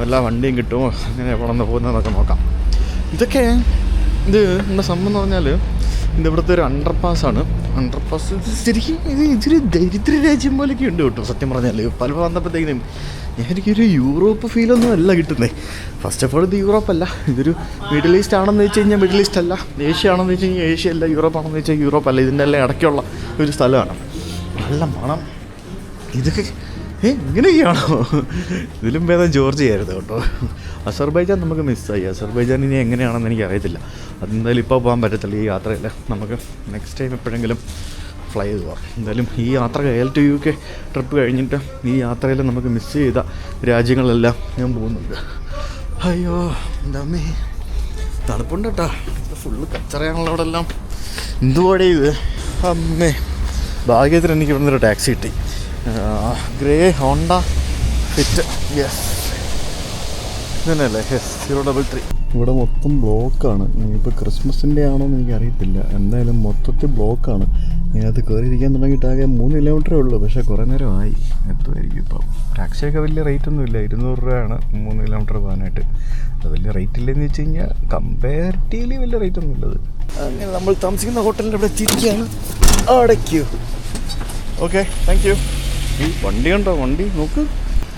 വല്ല വണ്ടിയും കിട്ടുമോ, അങ്ങനെ എവിടെ നിന്ന് പോകുന്നതെന്നൊക്കെ നോക്കാം. ഇത് എന്താ സംഭവം എന്ന് പറഞ്ഞാൽ ഇത് ഇവിടുത്തെ ഒരു അണ്ടർപാസ്സാണ്. അണ്ടർപാസ് ശരിക്കും ഇതൊരു ദരിദ്ര രാജ്യം പോലെയൊക്കെ ഉണ്ട് കേട്ടോ. സത്യം പറഞ്ഞാൽ പല വന്നപ്പോഴത്തേക്കും എനിക്കൊരു യൂറോപ്പ് ഫീലൊന്നും അല്ല കിട്ടുന്നത്. ഫസ്റ്റ് ഓഫ് ഓൾ ഇത് യൂറോപ്പല്ല, ഇതൊരു മിഡിൽ ഈസ്റ്റ് ആണെന്ന് വെച്ച് കഴിഞ്ഞാൽ മിഡിൽ ഈസ്റ്റ് അല്ല, ഏഷ്യ ആണെന്ന് വെച്ച് കഴിഞ്ഞാൽ ഏഷ്യ അല്ല, യൂറോപ്പ് ആണെന്ന് വെച്ചാൽ യൂറോപ്പ് അല്ല. ഇതിൻ്റെ എല്ലാം ഇടയ്ക്കുള്ള ഒരു സ്ഥലമാണ്. നല്ല മണം. ഇതൊക്കെ ഇങ്ങനെയൊക്കെയാണോ? ഇതിലും ഭേദം ജോർജിയ ആയിരുന്നു കേട്ടോ. അസർബൈജാൻ നമുക്ക് മിസ്സായി. അസർബൈജാൻ ഇനി എങ്ങനെയാണെന്ന് എനിക്കറിയത്തില്ല. അതെന്തായാലും ഇപ്പോൾ പോകാൻ പറ്റത്തില്ല ഈ യാത്രയിൽ. നമുക്ക് നെക്സ്റ്റ് ടൈം എപ്പോഴെങ്കിലും ഫ്ലൈ ചെയ്ത് പോകാം. എന്തായാലും ഈ യാത്ര KL-UK ട്രിപ്പ് കഴിഞ്ഞിട്ട് ഈ യാത്രയിൽ നമുക്ക് മിസ് ചെയ്ത രാജ്യങ്ങളെല്ലാം ഞാൻ പോകുന്നുണ്ട്. അയ്യോ എന്താമ്മേ തണുപ്പുണ്ട് കേട്ടോ. ഫുള്ള് കച്ചറയാണല്ലോ അവിടെ എല്ലാം. എന്തുപാടെ ഇത് അമ്മേ. ഭാഗ്യത്തിന് എനിക്ക് ഇവിടെ നിന്നൊരു ടാക്സി കിട്ടി. Grey Honda Fit. യെസ് ഇതന്നെയല്ലേ? യെസ് 033. ഇവിടെ മൊത്തം ബ്ലോക്കാണ്. ഇപ്പോൾ ക്രിസ്മസിൻ്റെ ആണോയെന്ന് എനിക്കറിയത്തില്ല. എന്തായാലും മൊത്തത്തിൽ ബ്ലോക്കാണ്. ഇതിനകത്ത് കയറിയിരിക്കാൻ തുടങ്ങിയിട്ട് ആകെ 3 കിലോമീറ്ററേ ഉള്ളൂ. പക്ഷേ കുറേ നേരമായി. എത്തുമായിരിക്കും ഇപ്പം. ടാക്സിയൊക്കെ വലിയ റേറ്റൊന്നുമില്ല. 200 രൂപയാണ് 3 കിലോമീറ്റർ പോകാനായിട്ട്. അത് വലിയ റേറ്റ് ഇല്ലെന്ന് വെച്ച് കഴിഞ്ഞാൽ കമ്പാരിറ്റീവ്ലി വലിയ റേറ്റൊന്നും ഇല്ലത്. അങ്ങനെ നമ്മൾ താമസിക്കുന്ന ഹോട്ടലിൻ്റെ ഇവിടെ എത്തിയിരിക്കുകയാണ്. അടയ്ക്കൂ. Okay, thank you. ഈ വണ്ടി കണ്ടോ? വണ്ടി നോക്ക്.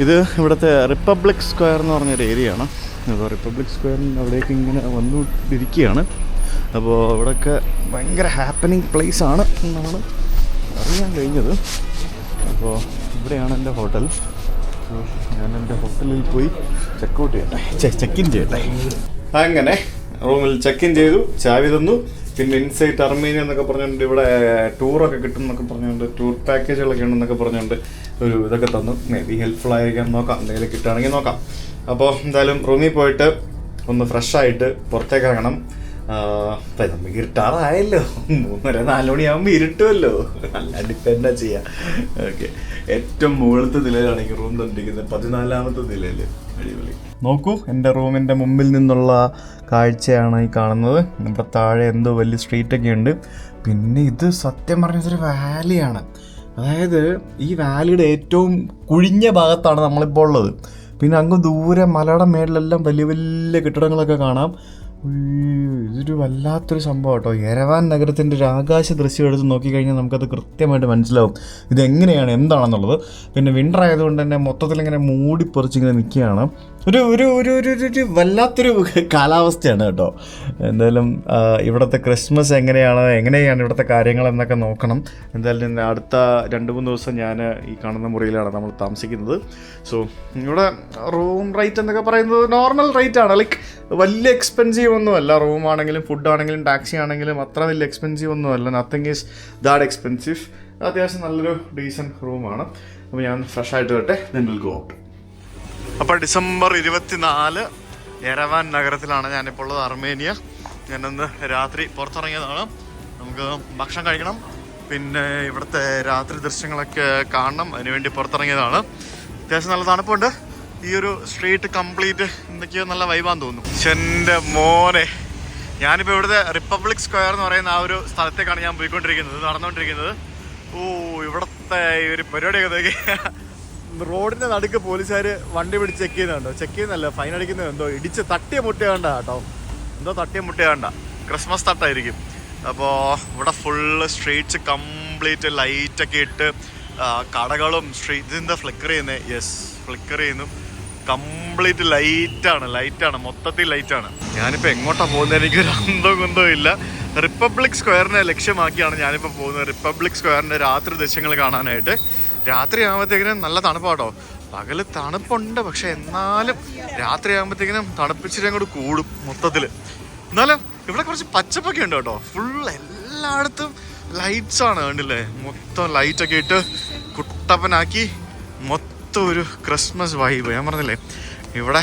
ഇത് ഇവിടുത്തെ റിപ്പബ്ലിക് സ്ക്വയർ എന്ന് പറഞ്ഞൊരു ഏരിയയാണ്. അപ്പോൾ റിപ്പബ്ലിക് സ്ക്വയറിന് അവിടേക്ക് ഇങ്ങനെ വന്നുകൊണ്ടിരിക്കുകയാണ്. അപ്പോൾ അവിടെയൊക്കെ ഭയങ്കര ഹാപ്പനിങ് പ്ലേസ് ആണ് എന്നാണ് അറിയാൻ കഴിഞ്ഞത്. അപ്പോൾ ഇവിടെയാണ് എൻ്റെ ഹോട്ടൽ. ഞാൻ എൻ്റെ ഹോട്ടലിൽ പോയി ചെക്കൗട്ട് ചെയ്യട്ടെ, ചെക്ക് ഇൻ ചെയ്യട്ടെ. അങ്ങനെ റൂമിൽ ചെക്ക് ഇൻ ചെയ്തു, ചാവി തന്നു. പിന്നെ ഇൻസൈറ്റ് അർമേനിയ എന്നൊക്കെ പറഞ്ഞുകൊണ്ട് ഇവിടെ ടൂറൊക്കെ കിട്ടും എന്നൊക്കെ പറഞ്ഞുകൊണ്ട്, ടൂർ പാക്കേജുകളൊക്കെ ഉണ്ടെന്നൊക്കെ പറഞ്ഞുകൊണ്ട് ഒരു ഇതൊക്കെ തന്നു. മേ ബി ഹെൽപ്ഫുൾ ആയിരിക്കാം, നോക്കാം. എന്തെങ്കിലും കിട്ടുകയാണെങ്കിൽ നോക്കാം. അപ്പോൾ എന്തായാലും റൂമിൽ പോയിട്ട് ഒന്ന് ഫ്രഷായിട്ട് പുറത്തേക്ക് ഇറങ്ങണം. നമുക്ക് ഇരുട്ടാറായല്ലോ. 3-4 മണിയാകുമ്പോൾ ഇരുട്ടുമല്ലോ. അല്ലാണ്ട് എന്നാ ചെയ്യാം. ഓക്കെ, ഏറ്റവും മുകളിലത്തെ നിലയിലാണ് ഈ റൂം തന്നിരിക്കുന്നത്. 14ാമത്തെ നിലയിൽ. അടിപൊളി. നോക്കൂ, എൻ്റെ റൂമിൻ്റെ മുമ്പിൽ നിന്നുള്ള കാഴ്ചയാണ് ഈ കാണുന്നത്. നമ്മുടെ താഴെ എന്തോ വലിയ സ്ട്രീറ്റൊക്കെ ഉണ്ട്. പിന്നെ ഇത് സത്യം പറഞ്ഞതൊരു വാലിയാണ്. അതായത് ഈ വാലിയുടെ ഏറ്റവും കുഴിഞ്ഞ ഭാഗത്താണ് നമ്മളിപ്പോൾ ഉള്ളത്. പിന്നെ അങ്ങ് ദൂരെ മലയുടെ മേളിലെല്ലാം വലിയ വലിയ കെട്ടിടങ്ങളൊക്കെ കാണാം. ഇതൊരു വല്ലാത്തൊരു സംഭവം കേട്ടോ. യെരവാൻ നഗരത്തിൻ്റെ ഒരു ആകാശ ദൃശ്യം എടുത്ത് നോക്കിക്കഴിഞ്ഞാൽ നമുക്കത് കൃത്യമായിട്ട് മനസ്സിലാവും ഇതെങ്ങനെയാണ്, എന്താണെന്നുള്ളത്. പിന്നെ വിൻ്റർ ആയതുകൊണ്ട് തന്നെ മൊത്തത്തിൽ ഇങ്ങനെ മൂടിപ്പറിച്ചിങ്ങനെ നിൽക്കുകയാണ്. ഒരു ഒരു ഒരു ഒരു വല്ലാത്തൊരു കാലാവസ്ഥയാണ് കേട്ടോ. എന്തായാലും ഇവിടുത്തെ ക്രിസ്മസ് എങ്ങനെയാണ് ഇവിടുത്തെ കാര്യങ്ങൾ എന്നൊക്കെ നോക്കണം. എന്തായാലും അടുത്ത 2-3 ദിവസം ഞാൻ ഈ കാണുന്ന മുറിയിലാണ് നമ്മൾ താമസിക്കുന്നത്. സോ ഇവിടെ റൂം റേറ്റ് എന്നൊക്കെ പറയുന്നത് നോർമൽ റേറ്റ് ആണ്. ലൈക്ക് വലിയ എക്സ്പെൻസീവ് ഒന്നുമല്ല. റൂമാണെങ്കിലും ഫുഡാണെങ്കിലും ടാക്സി ആണെങ്കിലും അത്ര വലിയ എക്സ്പെൻസീവ് ഒന്നുമല്ല. Nothing is that expensive. അത്യാവശ്യം നല്ലൊരു ഡീസൻറ്റ് റൂമാണ്. അപ്പോൾ ഞാൻ ഫ്രഷ് ആയിട്ട് വരട്ടെ, ദെൻ വിൽ ഗോ ഔട്ട്. അപ്പോൾ ഡിസംബർ 24 യെരവാൻ നഗരത്തിലാണ് ഞാനിപ്പോൾ ഉള്ളത്, അർമേനിയ. ഞാനന്ന് രാത്രി പുറത്തിറങ്ങിയതാണ്. നമുക്ക് ഭക്ഷണം കഴിക്കണം, പിന്നെ ഇവിടുത്തെ രാത്രി ദൃശ്യങ്ങളൊക്കെ കാണണം. അതിനുവേണ്ടി പുറത്തിറങ്ങിയതാണ്. അത്യാവശ്യം നല്ല തണുപ്പുണ്ട്. ഈ ഒരു സ്ട്രീറ്റ് കംപ്ലീറ്റ് എന്തൊക്കെയോ നല്ല വൈബാന്ന് തോന്നുന്നു. എൻ്റെ മോനെ, ഞാനിപ്പോൾ ഇവിടുത്തെ റിപ്പബ്ലിക് സ്ക്വയർ എന്ന് പറയുന്ന ആ ഒരു സ്ഥലത്തേക്കാണ് ഞാൻ നടന്നുകൊണ്ടിരിക്കുന്നത്. ഓ, ഇവിടുത്തെ ഈ ഒരു പരിപാടിയൊക്കെ റോഡിൻ്റെ നടുക്ക് പോലീസുകാർ വണ്ടി പിടിച്ച് ചെക്ക് ചെയ്യുന്നുണ്ടോ? ചെക്ക് ചെയ്യുന്നല്ല, ഫൈൻ അടിക്കുന്നത് എന്തോ ഇടിച്ച് തട്ടിയ മുട്ടയാണ്ട കേട്ടോ. എന്തോ തട്ടിയ മുട്ടയാണ്ട, ക്രിസ്മസ് തട്ടായിരിക്കും. അപ്പോൾ ഇവിടെ ഫുള്ള് സ്ട്രീറ്റ്സ് കംപ്ലീറ്റ് ലൈറ്റൊക്കെ ഇട്ട് കടകളും ഇതിൻ്റെ ഫ്ലിക്കർ ചെയ്യുന്നത്. യെസ്, ഫ്ലിക്കർ ചെയ്യുന്നു. കംപ്ലീറ്റ് ലൈറ്റാണ്, മൊത്തത്തിൽ ലൈറ്റാണ്. ഞാനിപ്പോൾ എങ്ങോട്ടാണ് പോകുന്നത് എനിക്കൊരു അന്തോ ഇല്ല. റിപ്പബ്ലിക് സ്ക്വയറിനെ ലക്ഷ്യമാക്കിയാണ് ഞാനിപ്പോൾ പോകുന്നത്. റിപ്പബ്ലിക് സ്ക്വയറിൻ്റെ രാത്രി ദൃശ്യങ്ങൾ കാണാനായിട്ട്. രാത്രി ആകുമ്പോഴത്തേക്കിനും നല്ല തണുപ്പാട്ടോ. പകൽ തണുപ്പുണ്ട്, പക്ഷെ എന്നാലും രാത്രി ആകുമ്പോഴത്തേക്കിനും തണുപ്പിച്ചിട്ട് അങ്ങോട്ട് കൂടും മൊത്തത്തിൽ. എന്നാലും ഇവിടെ കുറച്ച് പച്ചപ്പൊക്കെ ഉണ്ട് കേട്ടോ. ഫുൾ എല്ലായിടത്തും ലൈറ്റ്സ് ആണ്, കണ്ടില്ലേ? മൊത്തം ലൈറ്റൊക്കെ ഇട്ട് കുട്ടപ്പനാക്കി മൊത്തം ഒരു ക്രിസ്മസ് വൈബ്. ഞാൻ പറഞ്ഞില്ലേ, ഇവിടെ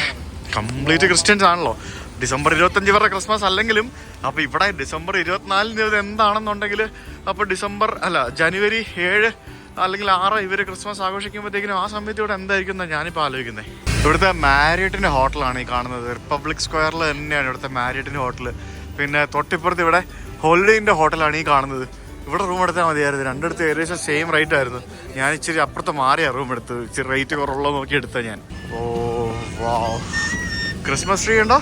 കംപ്ലീറ്റ് ക്രിസ്ത്യൻസ് ആണല്ലോ. ഡിസംബർ 25 വരെ ക്രിസ്മസ് അല്ലെങ്കിലും അപ്പോൾ ഇവിടെ ഡിസംബർ 24 എന്താണെന്നുണ്ടെങ്കിൽ അപ്പോൾ ജനുവരി 7 അല്ലെങ്കിൽ 6 ഇവർ ക്രിസ്മസ് ആഘോഷിക്കുമ്പോഴത്തേക്കിനും ആ സമയത്ത് ഇവിടെ എന്തായിരിക്കും എന്നാണ് ഞാനിപ്പോൾ ആലോചിക്കുന്നത്. ഇവിടുത്തെ മാരിയറ്റിൻ്റെ ഹോട്ടലാണ് ഈ കാണുന്നത്. റിപ്പബ്ലിക് സ്ക്വയറിൽ തന്നെയാണ് ഇവിടുത്തെ മാരിയറ്റിൻ്റെ ഹോട്ടൽ. പിന്നെ തൊട്ടിപ്പുറത്ത് ഇവിടെ ഹോളിഡേ ഇൻ്റെ ഹോട്ടലാണ് ഈ കാണുന്നത്. ഇവിടെ റൂം എടുത്താൽ മതിയായിരുന്നു. രണ്ടിടത്ത് ഏകദേശം സെയിം റേറ്റ് ആയിരുന്നു. ഞാൻ ഇച്ചിരി അപ്പുറത്ത് മാറിയാണ് റൂം എടുത്തത്. ഇച്ചിരി റേറ്റ് കുറവുള്ളത് നോക്കി എടുത്താൽ ഞാൻ. ഓ വാ, ക്രിസ്മസ് ട്രീ ഉണ്ടോ?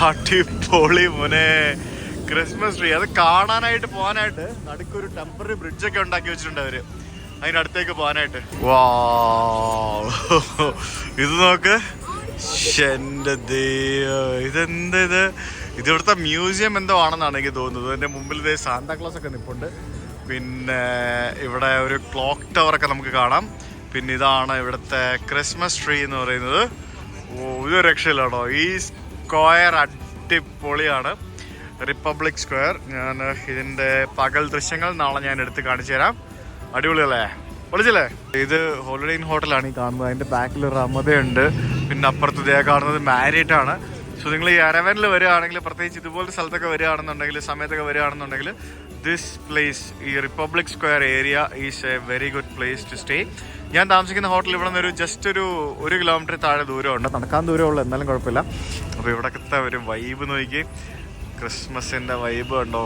അടിപൊളി മോനെ, ക്രിസ്മസ് ട്രീ. അത് കാണാനായിട്ട് പോകാനായിട്ട് നടുക്കൊരു ടെമ്പററി ബ്രിഡ്ജൊക്കെ ഉണ്ടാക്കി വെച്ചിട്ടുണ്ട് അവർ, അതിനടുത്തേക്ക് പോകാനായിട്ട്. വാ, ഇത് നോക്ക്. എൻ്റെ ദൈവം, ഇതെന്ത് ഇത് ഇവിടുത്തെ മ്യൂസിയം എന്തോ ആണെന്നാണ് എനിക്ക് തോന്നുന്നത്. എൻ്റെ മുമ്പിൽ ഇതേ സാന്താക്ലോസ് ഒക്കെ നിൽപ്പുണ്ട്. പിന്നെ ഇവിടെ ഒരു ക്ലോക്ക് ടവറൊക്കെ നമുക്ക് കാണാം. പിന്നെ ഇതാണ് ഇവിടുത്തെ ക്രിസ്മസ് ട്രീ എന്ന് പറയുന്നത്. ഒരു രക്ഷയില്ല കേട്ടോ. ഈ സ്ക്വയർ അടിപൊളിയാണ്, റിപ്പബ്ലിക് സ്ക്വയർ. ഞാൻ ഇതിൻ്റെ പകൽ ദൃശ്യങ്ങൾ നാളെ ഞാൻ എടുത്ത് കാണിച്ചു തരാം. അടിപൊളിയല്ലേ, പൊളിച്ചല്ലേ? ഇത് ഹോളിഡേ ഇൻ ഹോട്ടലാണ് ഈ കാണുന്നത്. അതിൻ്റെ ബാക്കിൽ റമദയുണ്ട്. പിന്നെ അപ്പുറത്ത് ദേ കാണുന്നത് മാരിയറ്റ് ആണ്. സോ നിങ്ങൾ ഈ അരവനിൽ വരികയാണെങ്കിൽ, പ്രത്യേകിച്ച് ഇതുപോലത്തെ സ്ഥലത്തൊക്കെ വരികയാണെന്നുണ്ടെങ്കിൽ, സമയത്തൊക്കെ വരികയാണെന്നുണ്ടെങ്കിൽ, ദിസ് പ്ലേസ്, ഈ republic square area is a very good place to stay. ഞാൻ താമസിക്കുന്ന ഹോട്ടൽ ഇവിടെ നിന്ന് ജസ്റ്റ് ഒരു കിലോമീറ്റർ താഴെ ദൂരമുണ്ട്, നടക്കാൻ ദൂരമുള്ളൂ, എന്നാലും കുഴപ്പമില്ല. അപ്പോൾ ഇവിടത്തെ ഒരു വൈബ് നോക്കി, ക്രിസ്മസിൻ്റെ വൈബ് കണ്ടോ?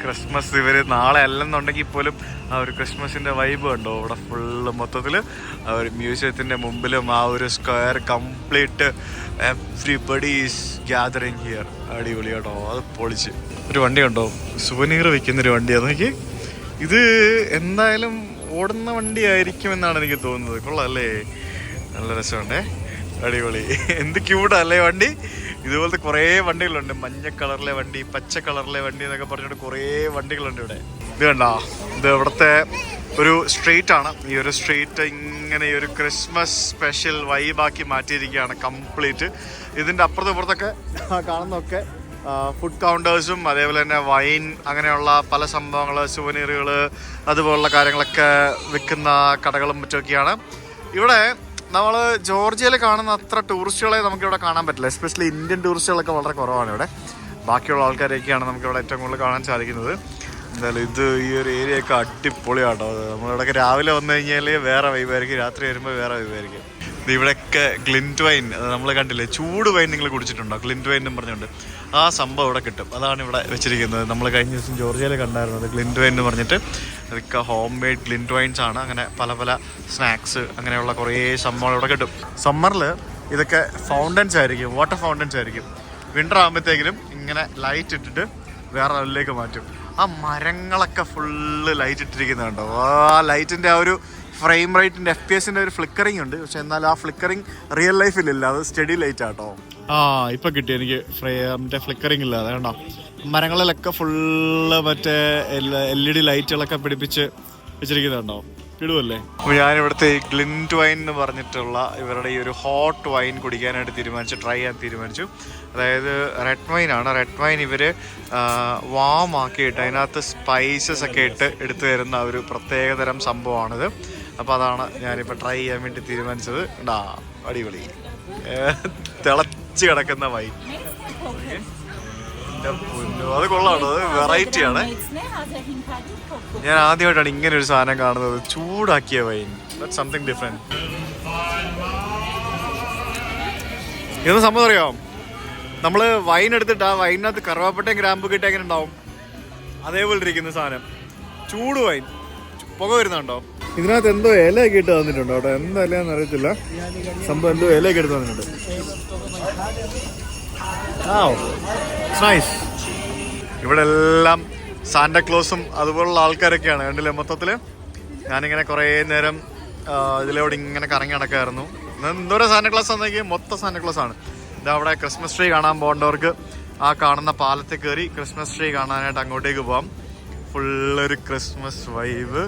ക്രിസ്മസ് ഇവർ നാളെ അല്ലെന്നുണ്ടെങ്കിൽ പോലും ആ ഒരു ക്രിസ്മസിൻ്റെ വൈബ് കണ്ടോ? ഇവിടെ ഫുള്ള് മൊത്തത്തിൽ ആ ഒരു മ്യൂസിയത്തിൻ്റെ മുമ്പിലും ആ ഒരു square complete everybody is gathering here. അടിപൊളി കേട്ടോ, അത് പൊളിച്ച്. ഒരു വണ്ടി കണ്ടോ, സുവനീർ വിൽക്കുന്നൊരു വണ്ടിയാണ്. നോക്കി, ഇത് എന്തായാലും ഓടുന്ന വണ്ടി ആയിരിക്കുമെന്നാണ് എനിക്ക് തോന്നുന്നത്. കൊള്ളാമല്ലേ, നല്ല രസമുണ്ടേ, അടിപൊളി. എന്ത് ക്യൂട്ടല്ലേ വണ്ടി. ഇതുപോലത്തെ കുറേ വണ്ടികളുണ്ട്, മഞ്ഞ കളറിലെ വണ്ടി, പച്ച കളറിലെ വണ്ടി എന്നൊക്കെ പറഞ്ഞിട്ട് കുറേ വണ്ടികളുണ്ട് ഇവിടെ. ഇത് കണ്ടോ, ഇത് ഇവിടുത്തെ ഒരു സ്ട്രീറ്റ് ആണ്. ഈ ഒരു സ്ട്രീറ്റ് ഇങ്ങനെ ഈ ഒരു ക്രിസ്മസ് സ്പെഷ്യൽ വൈബാക്കി മാറ്റിയിരിക്കുകയാണ് കംപ്ലീറ്റ്. ഇതിൻ്റെ അപ്പുറത്തും ഇപ്പുറത്തൊക്കെ കാണുന്നതൊക്കെ ഫുഡ് കൗണ്ടേഴ്സും അതേപോലെ തന്നെ വൈൻ, അങ്ങനെയുള്ള പല സംഭവങ്ങൾ, സുവനീറുകൾ, അതുപോലുള്ള കാര്യങ്ങളൊക്കെ വിൽക്കുന്ന കടകളും മറ്റൊക്കെയാണ്. ഇവിടെ നമ്മൾ ജോർജിയയിൽ കാണുന്ന അത്ര ടൂറിസ്റ്റുകളെ നമുക്കിവിടെ കാണാൻ പറ്റില്ല. എസ്പെഷ്യലി ഇന്ത്യൻ ടൂറിസ്റ്റുകളൊക്കെ വളരെ കുറവാണ് ഇവിടെ. ബാക്കിയുള്ള ആൾക്കാരെയൊക്കെയാണ് നമുക്കിവിടെ ഏറ്റവും കൂടുതൽ കാണാൻ സാധിക്കുന്നത്. എന്തായാലും ഇത് ഈ ഒരു ഏരിയ ഒക്കെ അടിപൊളിയാട്ടോ. നമ്മളിവിടെയൊക്കെ രാവിലെ വന്നു കഴിഞ്ഞാൽ വേറെ വൈബായിരിക്കും, രാത്രി വരുമ്പോൾ വേറെ വൈബായിരിക്കും. ഇവിടെയൊക്കെ ഗ്ലിൻറ്റ് വൈൻ, നമ്മൾ കണ്ടില്ലേ, ചൂട് വൈൻ നിങ്ങൾ കുടിച്ചിട്ടുണ്ടോ? ഗ്ലിൻറ്റ് വൈൻ എന്നും പറഞ്ഞുകൊണ്ട് ആ സംഭവം ഇവിടെ കിട്ടും. അതാണ് ഇവിടെ വെച്ചിരിക്കുന്നത്. നമ്മൾ കഴിഞ്ഞ ദിവസം ജോർജിയയിൽ കണ്ടായിരുന്നത് ഗ്ലിൻറ്റ് വൈൻ എന്ന് പറഞ്ഞിട്ട്. അതൊക്കെ ഹോം മെയ്ഡ് ഗ്ലിൻറ്റ് വൈൻസ് ആണ്. അങ്ങനെ പല പല സ്നാക്സ്, അങ്ങനെയുള്ള കുറേ സംഭവങ്ങൾ ഇവിടെ കിട്ടും. സമ്മറിൽ ഇതൊക്കെ ഫൗണ്ടൻസ് ആയിരിക്കും, വാട്ടർ ഫൗണ്ടൻസ് ആയിരിക്കും. വിൻ്റർ ആകുമ്പോഴത്തേക്കിനും ഇങ്ങനെ ലൈറ്റ് ഇട്ടിട്ട് വേറെ ലെവലിലേക്ക് മാറ്റും. ആ മരങ്ങളൊക്കെ ഫുള്ള് ലൈറ്റ് ഇട്ടിരിക്കുന്നുണ്ടോ? ആ ലൈറ്റിൻ്റെ ആ ഒരു ഫ്രെയിം റേറ്റിൻ്റെ FPS-ൻ്റെ ഒരു ഫ്ലിക്കറിങ് ഉണ്ട്. പക്ഷെ എന്നാൽ ആ ഫ്ലിക്കറിങ് റിയൽ ലൈഫിലില്ല, അത് സ്റ്റഡി ലൈറ്റ് ആട്ടോ. ഇപ്പം കിട്ടി എനിക്ക് മറ്റേ ഫ്ലിക്കറിങ് ഇല്ല. അതുകൊണ്ടോ മരങ്ങളിലൊക്കെ ഫുള്ള് മറ്റേ LED ലൈറ്റുകളൊക്കെ പിടിപ്പിച്ച് വെച്ചിരിക്കുന്നുണ്ടോ? ഇടുമല്ലേ. അപ്പോൾ ഞാനിവിടുത്തെ ഈ ഗ്ലിൻറ്റ് വൈൻ എന്ന് പറഞ്ഞിട്ടുള്ള ഇവരുടെ ഈ ഒരു ഹോട്ട് വൈൻ കുടിക്കാനായിട്ട് തീരുമാനിച്ചു, ട്രൈ ചെയ്യാൻ തീരുമാനിച്ചു. അതായത് റെഡ് വൈനാണ്. റെഡ് വൈൻ ഇവർ വാമാക്കിയിട്ട് അതിനകത്ത് സ്പൈസസ് ഒക്കെ ഇട്ട് എടുത്തു തരുന്ന ഒരു പ്രത്യേകതരം സംഭവമാണിത്. അപ്പോൾ അതാണ് ഞാനിപ്പോൾ ട്രൈ ചെയ്യാൻ വേണ്ടി തീരുമാനിച്ചത്. അടിപൊളി തിളച്ച് കിടക്കുന്ന വൈൻ. അത് കൊള്ളാട്ടോ, അത് വെറൈറ്റിയാണ്. ഞാൻ ആദ്യമായിട്ടാണ് ഇങ്ങനെ ഒരു സാധനം കാണുന്നത്, ചൂടാക്കിയ വൈൻ. That's something different. ഇതൊന്നും സംഭവം അറിയാം, നമ്മൾ വൈൻ എടുത്തിട്ട് ആ വൈനകത്ത് കറുവാപ്പട്ടയും ഗ്രാമ്പ് കിട്ടി എങ്ങനെ ഉണ്ടാവും, അതേപോലെ ഇരിക്കുന്ന സാധനം. ചൂട് വൈൻ, പുക വരുന്നുണ്ടോ? ഇതിനകത്ത് എന്തോ ഇലയൊക്കെ ഇട്ട് തന്നിട്ടുണ്ടോ കേട്ടോ, എന്താ ഇലയാന്ന് അറിയത്തില്ല. സംഭവം എന്തോ ഇലയൊക്കെ ഇട്ട് തന്നിട്ടുണ്ട്. നൈസ്. ഇവിടെ എല്ലാം സാന്റാക്ലോസും അതുപോലുള്ള ആൾക്കാരൊക്കെയാണ് കണ്ടില്ലേ. മൊത്തത്തിൽ ഞാനിങ്ങനെ കുറേ നേരം ഇതിലൂടെ ഇങ്ങനെ കറങ്ങി നടക്കായിരുന്നു. എന്തോരം സാന്റാക്ലോസ് ആണെങ്കിൽ മൊത്തം സാന്റാക്ലോസ് ആണ്. ഇതവിടെ ക്രിസ്മസ് ട്രീ കാണാൻ പോകേണ്ടവർക്ക് ആ കാണുന്ന പാലത്തിൽ കയറി ക്രിസ്മസ് ട്രീ കാണാനായിട്ട് അങ്ങോട്ടേക്ക് പോകാം. ഫുള്ളൊരു ക്രിസ്മസ് വൈബ്.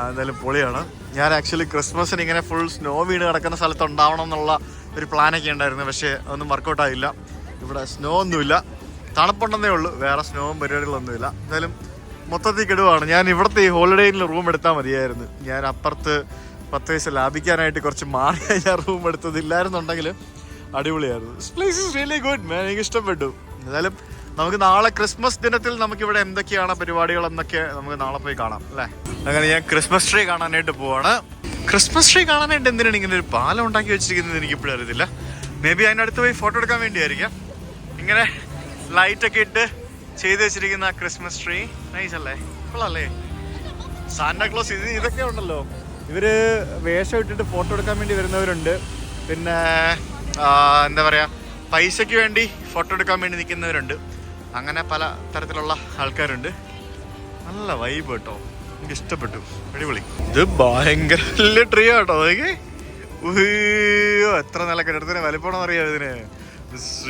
എന്തായാലും പൊളിയാണ്. ഞാൻ ആക്ച്വലി ക്രിസ്മസിന് ഇങ്ങനെ ഫുൾ സ്നോ വീണ് കിടക്കുന്ന സ്ഥലത്ത് ഉണ്ടാവണം എന്നുള്ള ഒരു പ്ലാനൊക്കെ ഉണ്ടായിരുന്നു. പക്ഷേ അതൊന്നും വർക്കൗട്ടായില്ല. ഇവിടെ സ്നോ ഒന്നുമില്ല, തണുപ്പുണ്ടെന്നേ ഉള്ളൂ, വേറെ സ്നോവും പരിപാടികളൊന്നുമില്ല. എന്തായാലും മൊത്തത്തിൽ കിടുവാണ്. ഞാൻ ഇവിടുത്തെ ഈ ഹോളിഡേ ഇന്നിൽ റൂം എടുത്താൽ മതിയായിരുന്നു. ഞാൻ അപ്പുറത്ത് 10 പൈസ ലാഭിക്കാനായിട്ട് കുറച്ച് മാറി ഞാൻ റൂം എടുത്തതില്ലായിരുന്നുണ്ടെങ്കിൽ അടിപൊളിയായിരുന്നു. This place is really good man, എനിക്ക് ഇഷ്ടപ്പെട്ടു. എന്തായാലും നമുക്ക് നാളെ ക്രിസ്മസ് ദിനത്തിൽ നമുക്കിവിടെ എന്തൊക്കെയാണ് പരിപാടികൾ എന്നൊക്കെ നമുക്ക് നാളെ പോയി കാണാം അല്ലേ. അങ്ങനെ ഞാൻ ക്രിസ്മസ് ട്രീ കാണാനായിട്ട് പോവാണ്. ക്രിസ്മസ് ട്രീ കാണാനായിട്ട് എന്തിനാണ് ഇങ്ങനെ ഒരു പാലം ഉണ്ടാക്കി വെച്ചിരിക്കുന്നത് എനിക്കിപ്പോഴും അറിയത്തില്ല. മേ ബി അതിനടുത്ത് പോയി ഫോട്ടോ എടുക്കാൻ വേണ്ടിയായിരിക്കാം. ഇങ്ങനെ ലൈറ്റൊക്കെ ഇട്ട് ചെയ്ത് വെച്ചിരിക്കുന്ന ക്രിസ്മസ് ട്രീ നൈസ് അല്ലേ, കൊള്ളാല്ലേ. സാന്റാക്ലോസ് ഇതൊക്കെ ഉണ്ടല്ലോ, ഇവര് വേഷം ഇട്ടിട്ട് ഫോട്ടോ എടുക്കാൻ വേണ്ടി വരുന്നവരുണ്ട്. പിന്നെ എന്താ പറയുക, പൈസയ്ക്ക് വേണ്ടി ഫോട്ടോ എടുക്കാൻ വേണ്ടി നിൽക്കുന്നവരുണ്ട്. അങ്ങനെ പല തരത്തിലുള്ള ആൾക്കാരുണ്ട്. നല്ല വൈബ് കേട്ടോ, എനിക്ക് ഇഷ്ടപ്പെട്ടു, അടിപൊളി. ഇത് ഭയങ്കര വലിയ ട്രീ ആട്ടോ. അതൊക്കെ എത്ര നില കെട്ടിടത്തിന് വലിപ്പമാണെന്ന് അറിയാം ഇതിന്.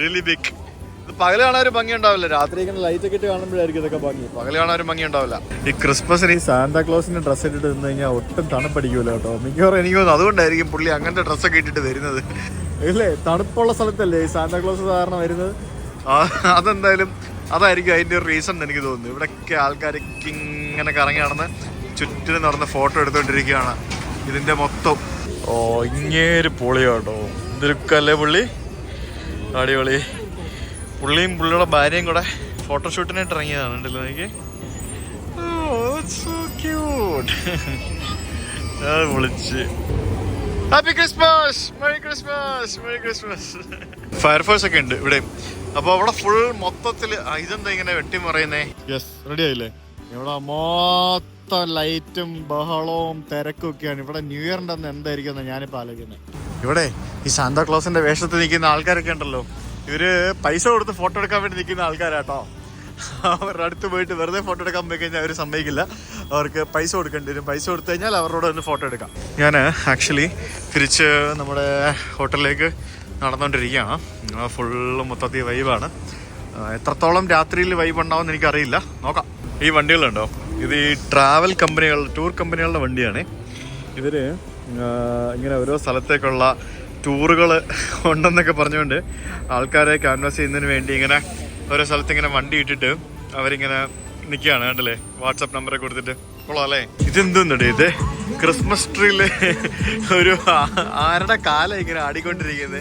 Really big. പകല് കാണാൻ ഒരു ഭംഗി ഉണ്ടാവില്ല, രാത്രി ഇങ്ങനെ ലൈറ്റ് ഒക്കെ ഇട്ട് കാണുമ്പോഴായിരിക്കും ഇതൊക്കെ ഭംഗി. പകല് കാണാൻ ഒരു ഭംഗി ഉണ്ടാവില്ല. ഈ ക്രിസ്മസിന് ഈ സാന്താക്ലോസിന്റെ ഡ്രസ്സ് ഇട്ടിട്ട് നിന്ന് കഴിഞ്ഞാൽ ഒട്ടും തണുപ്പടിക്കൂല കേട്ടോ. മിക്കവാറും എനിക്ക് തോന്നുന്നു അതുകൊണ്ടായിരിക്കും പുള്ളി അങ്ങനത്തെ ഡ്രസ്സൊക്കെ ഇട്ടിട്ട് വരുന്നത്. ഇല്ലേ, തണുപ്പുള്ള സ്ഥലത്തല്ലേ ഈ സാന്താക്ലോസ് സാധാരണ വരുന്നത്. അതെന്തായാലും അതായിരിക്കും അതിൻ്റെ ഒരു റീസൺ എന്ന് എനിക്ക് തോന്നുന്നു. ഇവിടെയൊക്കെ ആൾക്കാരൊക്കെ ഇങ്ങനെ കറങ്ങി നടന്ന് ചുറ്റിനും നടന്ന് ഫോട്ടോ എടുത്തുകൊണ്ടിരിക്കുകയാണ് ഇതിൻ്റെ മൊത്തം. ഓ, ഇങ്ങേര് പൊളിയോ കേട്ടോ. ഇതൊരുക്കല്ലേ പുള്ളി, അടിപൊളി. പുള്ളിയും പുള്ളിയുടെ ഭാര്യയും കൂടെ ഫോട്ടോഷൂട്ടിനായിട്ട് ഇറങ്ങിയതാണ്. ഉണ്ടല്ലോ എനിക്ക്. വിളിച്ച് happy Christmas, merry Christmas, merry Christmas. Fire force ഒക്കെ ഉണ്ട് ഇവിടെ. അപ്പോൾ അവിടെ ഫുൾ മൊത്തത്തിൽ ഇതെന്താ ഇങ്ങനെ വെട്ടിമറിയുന്നേ? യെസ്, റെഡി ആയില്ലേ? ഇവിടെ മൊത്തം ലൈറ്റും ബഹളവും തിരക്കും ഒക്കെയാണ്. ഇവിടെ ന്യൂ ഇയറിൻ്റെ അന്ന് എന്തായിരിക്കും എന്ന് ഞാനിപ്പോൾ ആലോചിക്കുന്നത്. ഇവിടെ ഈ സാന്താക്ലോസിന്റെ വേഷത്തിൽ നിൽക്കുന്ന ആൾക്കാരൊക്കെ ഉണ്ടല്ലോ, ഇവര് പൈസ കൊടുത്ത് ഫോട്ടോ എടുക്കാൻ വേണ്ടി നിൽക്കുന്ന ആൾക്കാരാട്ടോ. അവരുടെ അടുത്ത് പോയിട്ട് വെറുതെ ഫോട്ടോ എടുക്കാൻ പോയി കഴിഞ്ഞാൽ അവർ സമ്മതിക്കില്ല. അവർക്ക് പൈസ കൊടുക്കേണ്ടി വരും. പൈസ കൊടുത്തു കഴിഞ്ഞാൽ അവരോട് ഒന്ന് ഫോട്ടോ എടുക്കാം. ഞാൻ ആക്ച്വലി തിരിച്ച് നമ്മുടെ ഹോട്ടലിലേക്ക് നടന്നുകൊണ്ടിരിക്കുകയാണ്. ഫുള്ള് മൊത്തത്തിൽ വൈബാണ്. എത്രത്തോളം രാത്രിയിൽ വൈബ് ഉണ്ടാവുമെന്ന് എനിക്കറിയില്ല, നോക്കാം. ഈ വണ്ടികളുണ്ടോ, ഇത് ഈ ട്രാവൽ കമ്പനികളുടെ, ടൂർ കമ്പനികളുടെ വണ്ടിയാണ്. ഇവർ ഇങ്ങനെ ഓരോ സ്ഥലത്തേക്കുള്ള ടൂറുകൾ ഉണ്ടെന്നൊക്കെ പറഞ്ഞുകൊണ്ട് ആൾക്കാരെ ക്യാൻവാസ് ചെയ്യുന്നതിന് വേണ്ടി ഇങ്ങനെ ഓരോ സ്ഥലത്ത് ഇങ്ങനെ വണ്ടി ഇട്ടിട്ട് അവരിങ്ങനെ നിൽക്കുകയാണ്. കണ്ടല്ലേ, വാട്സാപ്പ് നമ്പറൊക്കെ കൊടുത്തിട്ട്. കൊള്ളാം അല്ലേ? ഇതെന്തുണ്ടേ, ഇത് ക്രിസ്മസ് ട്രീയിൽ ഒരു ആരുടെ കാലം ഇങ്ങനെ ആടിക്കൊണ്ടിരിക്കുന്നത്.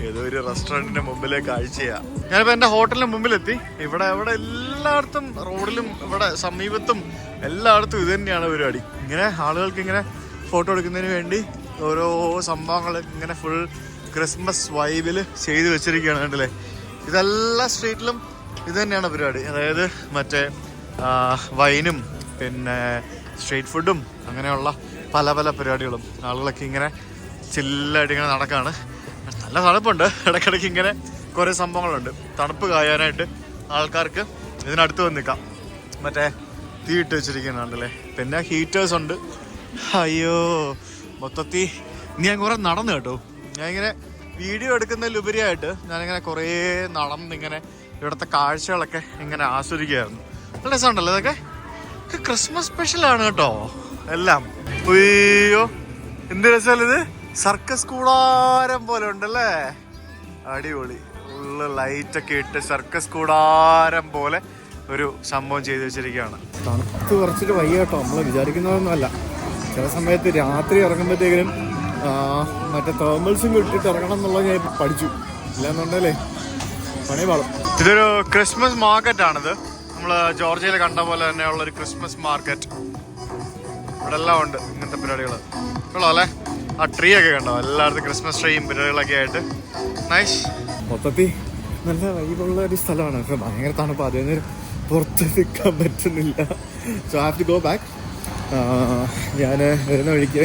ഏതോ ഒരു റെസ്റ്റോറൻറ്റിൻ്റെ മുമ്പിലെ കാഴ്ചയാണ്. ഞാനിപ്പോൾ എൻ്റെ ഹോട്ടലിൻ്റെ മുമ്പിലെത്തി. ഇവിടെ എല്ലായിടത്തും റോഡിലും ഇവിടെ സമീപത്തും എല്ലായിടത്തും ഇത് തന്നെയാണ് പരിപാടി. ഇങ്ങനെ ആളുകൾക്ക് ഇങ്ങനെ ഫോട്ടോ എടുക്കുന്നതിന് വേണ്ടി ഓരോ സംഭവങ്ങൾ ഇങ്ങനെ ഫുൾ ക്രിസ്മസ് വൈബിൽ ചെയ്ത് വെച്ചിരിക്കുകയാണ്. കണ്ടല്ലേ, ഇതെല്ലാ സ്ട്രീറ്റിലും ഇത് തന്നെയാണ് പരിപാടി. അതായത് മറ്റേ വൈനും പിന്നെ സ്ട്രീറ്റ് ഫുഡും അങ്ങനെയുള്ള പല പല പരിപാടികളും. ആളുകളൊക്കെ ഇങ്ങനെ ചില്ലായിട്ട് ഇങ്ങനെ നടക്കുകയാണ്. നല്ല തണുപ്പുണ്ട്. ഇടയ്ക്കിടയ്ക്ക് ഇങ്ങനെ കുറേ സംഭവങ്ങളുണ്ട്. തണുപ്പ് കായാനായിട്ട് ആൾക്കാർക്ക് ഇതിനടുത്ത് വന്ന് നിൽക്കാം. മറ്റേ തീ ഇട്ട് വെച്ചിരിക്കുന്നുണ്ടല്ലേ. പിന്നെ ഹീറ്റേഴ്സ് ഉണ്ട്. അയ്യോ, മൊത്തത്തിൽ ഞാൻ കുറേ നടന്നു കേട്ടോ. ഞാനിങ്ങനെ വീഡിയോ എടുക്കുന്നതിലുപരിയായിട്ട് ഞാനിങ്ങനെ കുറേ നടന്നിങ്ങനെ ഇവിടുത്തെ കാഴ്ചകളൊക്കെ ഇങ്ങനെ ആസ്വദിക്കുകയായിരുന്നു. നല്ല രസമുണ്ടല്ലോ ഇതൊക്കെ. ക്രിസ്മസ് സ്പെഷ്യലാണ് കേട്ടോ എല്ലാം. അയ്യോ, എന്ത് രസമല്ലേ ഇത്. സർക്കസ് കൂടാരം പോലെ ഉണ്ടല്ലേ, അടിപൊളി. ഉള്ള ലൈറ്റൊക്കെ ഇട്ട് സർക്കസ് കൂടാരം പോലെ ഒരു സംഭവം ചെയ്ത് വെച്ചിരിക്കുകയാണ്. തണുത്ത് കുറച്ചിട്ട് വയ്യ കേട്ടോ. നമ്മൾ വിചാരിക്കുന്നതൊന്നും അല്ല. ചില സമയത്ത് രാത്രി ഇറങ്ങുമ്പോഴത്തേക്കിനും മറ്റേ തേർമൽസും ഇട്ടിട്ട് ഇറങ്ങണം എന്നുള്ളത് ഞാൻ പഠിച്ചു. ഇല്ലാന്നുണ്ടല്ലേ പണി പാടും. ഇതൊരു ക്രിസ്മസ് മാർക്കറ്റാണിത്. നമ്മൾ ജോർജിയയിൽ കണ്ട പോലെ തന്നെയുള്ളൊരു ക്രിസ്മസ് മാർക്കറ്റ്. ഇവിടെ എല്ലാം ഉണ്ട് ഇങ്ങനത്തെ പരിപാടികൾ. കൊള്ളാം അല്ലേ? ആ ട്രീ ഒക്കെ കണ്ടോ, എല്ലായിടത്തും ക്രിസ്മസ് ട്രീയും പരിപാടികളൊക്കെ ആയിട്ട്. നൈസ്. മൊത്തത്തിൽ നല്ല വൈബുള്ള ഒരു സ്ഥലമാണ്. പക്ഷെ ഭയങ്കര തണുപ്പ്, അതിൽ പുറത്ത് നിൽക്കാൻ പറ്റുന്നില്ല. So I have to go back. ഞാൻ വരുന്ന വഴിക്ക്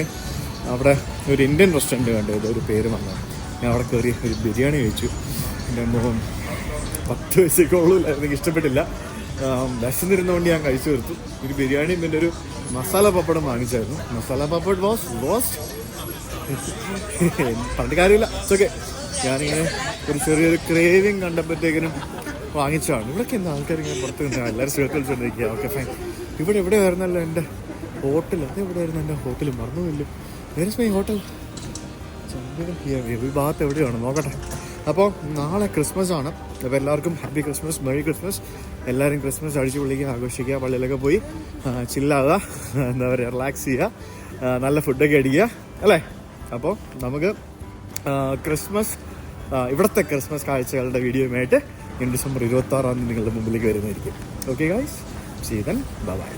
അവിടെ ഒരു ഇന്ത്യൻ റെസ്റ്റോറൻറ്റ് കണ്ടു. ഇതൊരു പേര് വന്നത്. ഞാൻ അവിടെ കയറി ഒരു ബിരിയാണി കഴിച്ചു. എൻ്റെ മോൻ 10 വയസ്സൊക്കെ ഉള്ളൂല്ലായിരുന്നു. എനിക്ക് ഇഷ്ടപ്പെട്ടില്ല. വിശന്നിരുന്നുകൊണ്ട് ഞാൻ കഴിച്ചു തീർത്തു. ഒരു ബിരിയാണിയും പിന്നെ ഒരു മസാല പപ്പടം വാങ്ങിച്ചായിരുന്നു. മസാല പപ്പട് വാസ് പറഞ്ഞ കാര്യമില്ല. ഓക്കെ, ഞാനിങ്ങനെ ഒരു ചെറിയൊരു ക്രേവിങ് കണ്ടപ്പോഴത്തേക്കിനും വാങ്ങിച്ചതാണ്. ഇവിടെയൊക്കെ എന്താ ആൾക്കാർ ഇങ്ങനെ പുറത്ത് നിന്ന് എല്ലാവരും ചേർക്കലിച്ചോണ്ടിരിക്കുക. Okay fine. ഇവിടെ എവിടെയായിരുന്നല്ലോ എൻ്റെ ഹോട്ടൽ? അതെവിടെയായിരുന്നു എൻ്റെ ഹോട്ടൽ? മറന്നുമില്ല. വേറെ മൈ ഹോട്ടൽ ഈ ഭാഗത്ത് എവിടെയാണ് നോക്കട്ടെ. അപ്പോൾ നാളെ ക്രിസ്മസ് ആണ്. അപ്പോൾ എല്ലാവർക്കും ഹാപ്പി ക്രിസ്മസ്, മെറി ക്രിസ്മസ്. എല്ലാവരും ക്രിസ്മസ് അടിച്ചു പൊളിക്കുക, ആഘോഷിക്കുക, പള്ളിയിലൊക്കെ പോയി ചില്ലാകുക, എന്താ പറയുക, റിലാക്സ് ചെയ്യുക, നല്ല ഫുഡൊക്കെ അടിക്കുക അല്ലേ. അപ്പോൾ നമുക്ക് ക്രിസ്മസ് ഇവിടുത്തെ ക്രിസ്മസ് കാഴ്ചകളുടെ വീഡിയോയുമായിട്ട് ഡിസംബർ 26 നിങ്ങളുടെ മുമ്പിലേക്ക് വരുന്നതായിരിക്കും. Okay guys, see you then, bye by.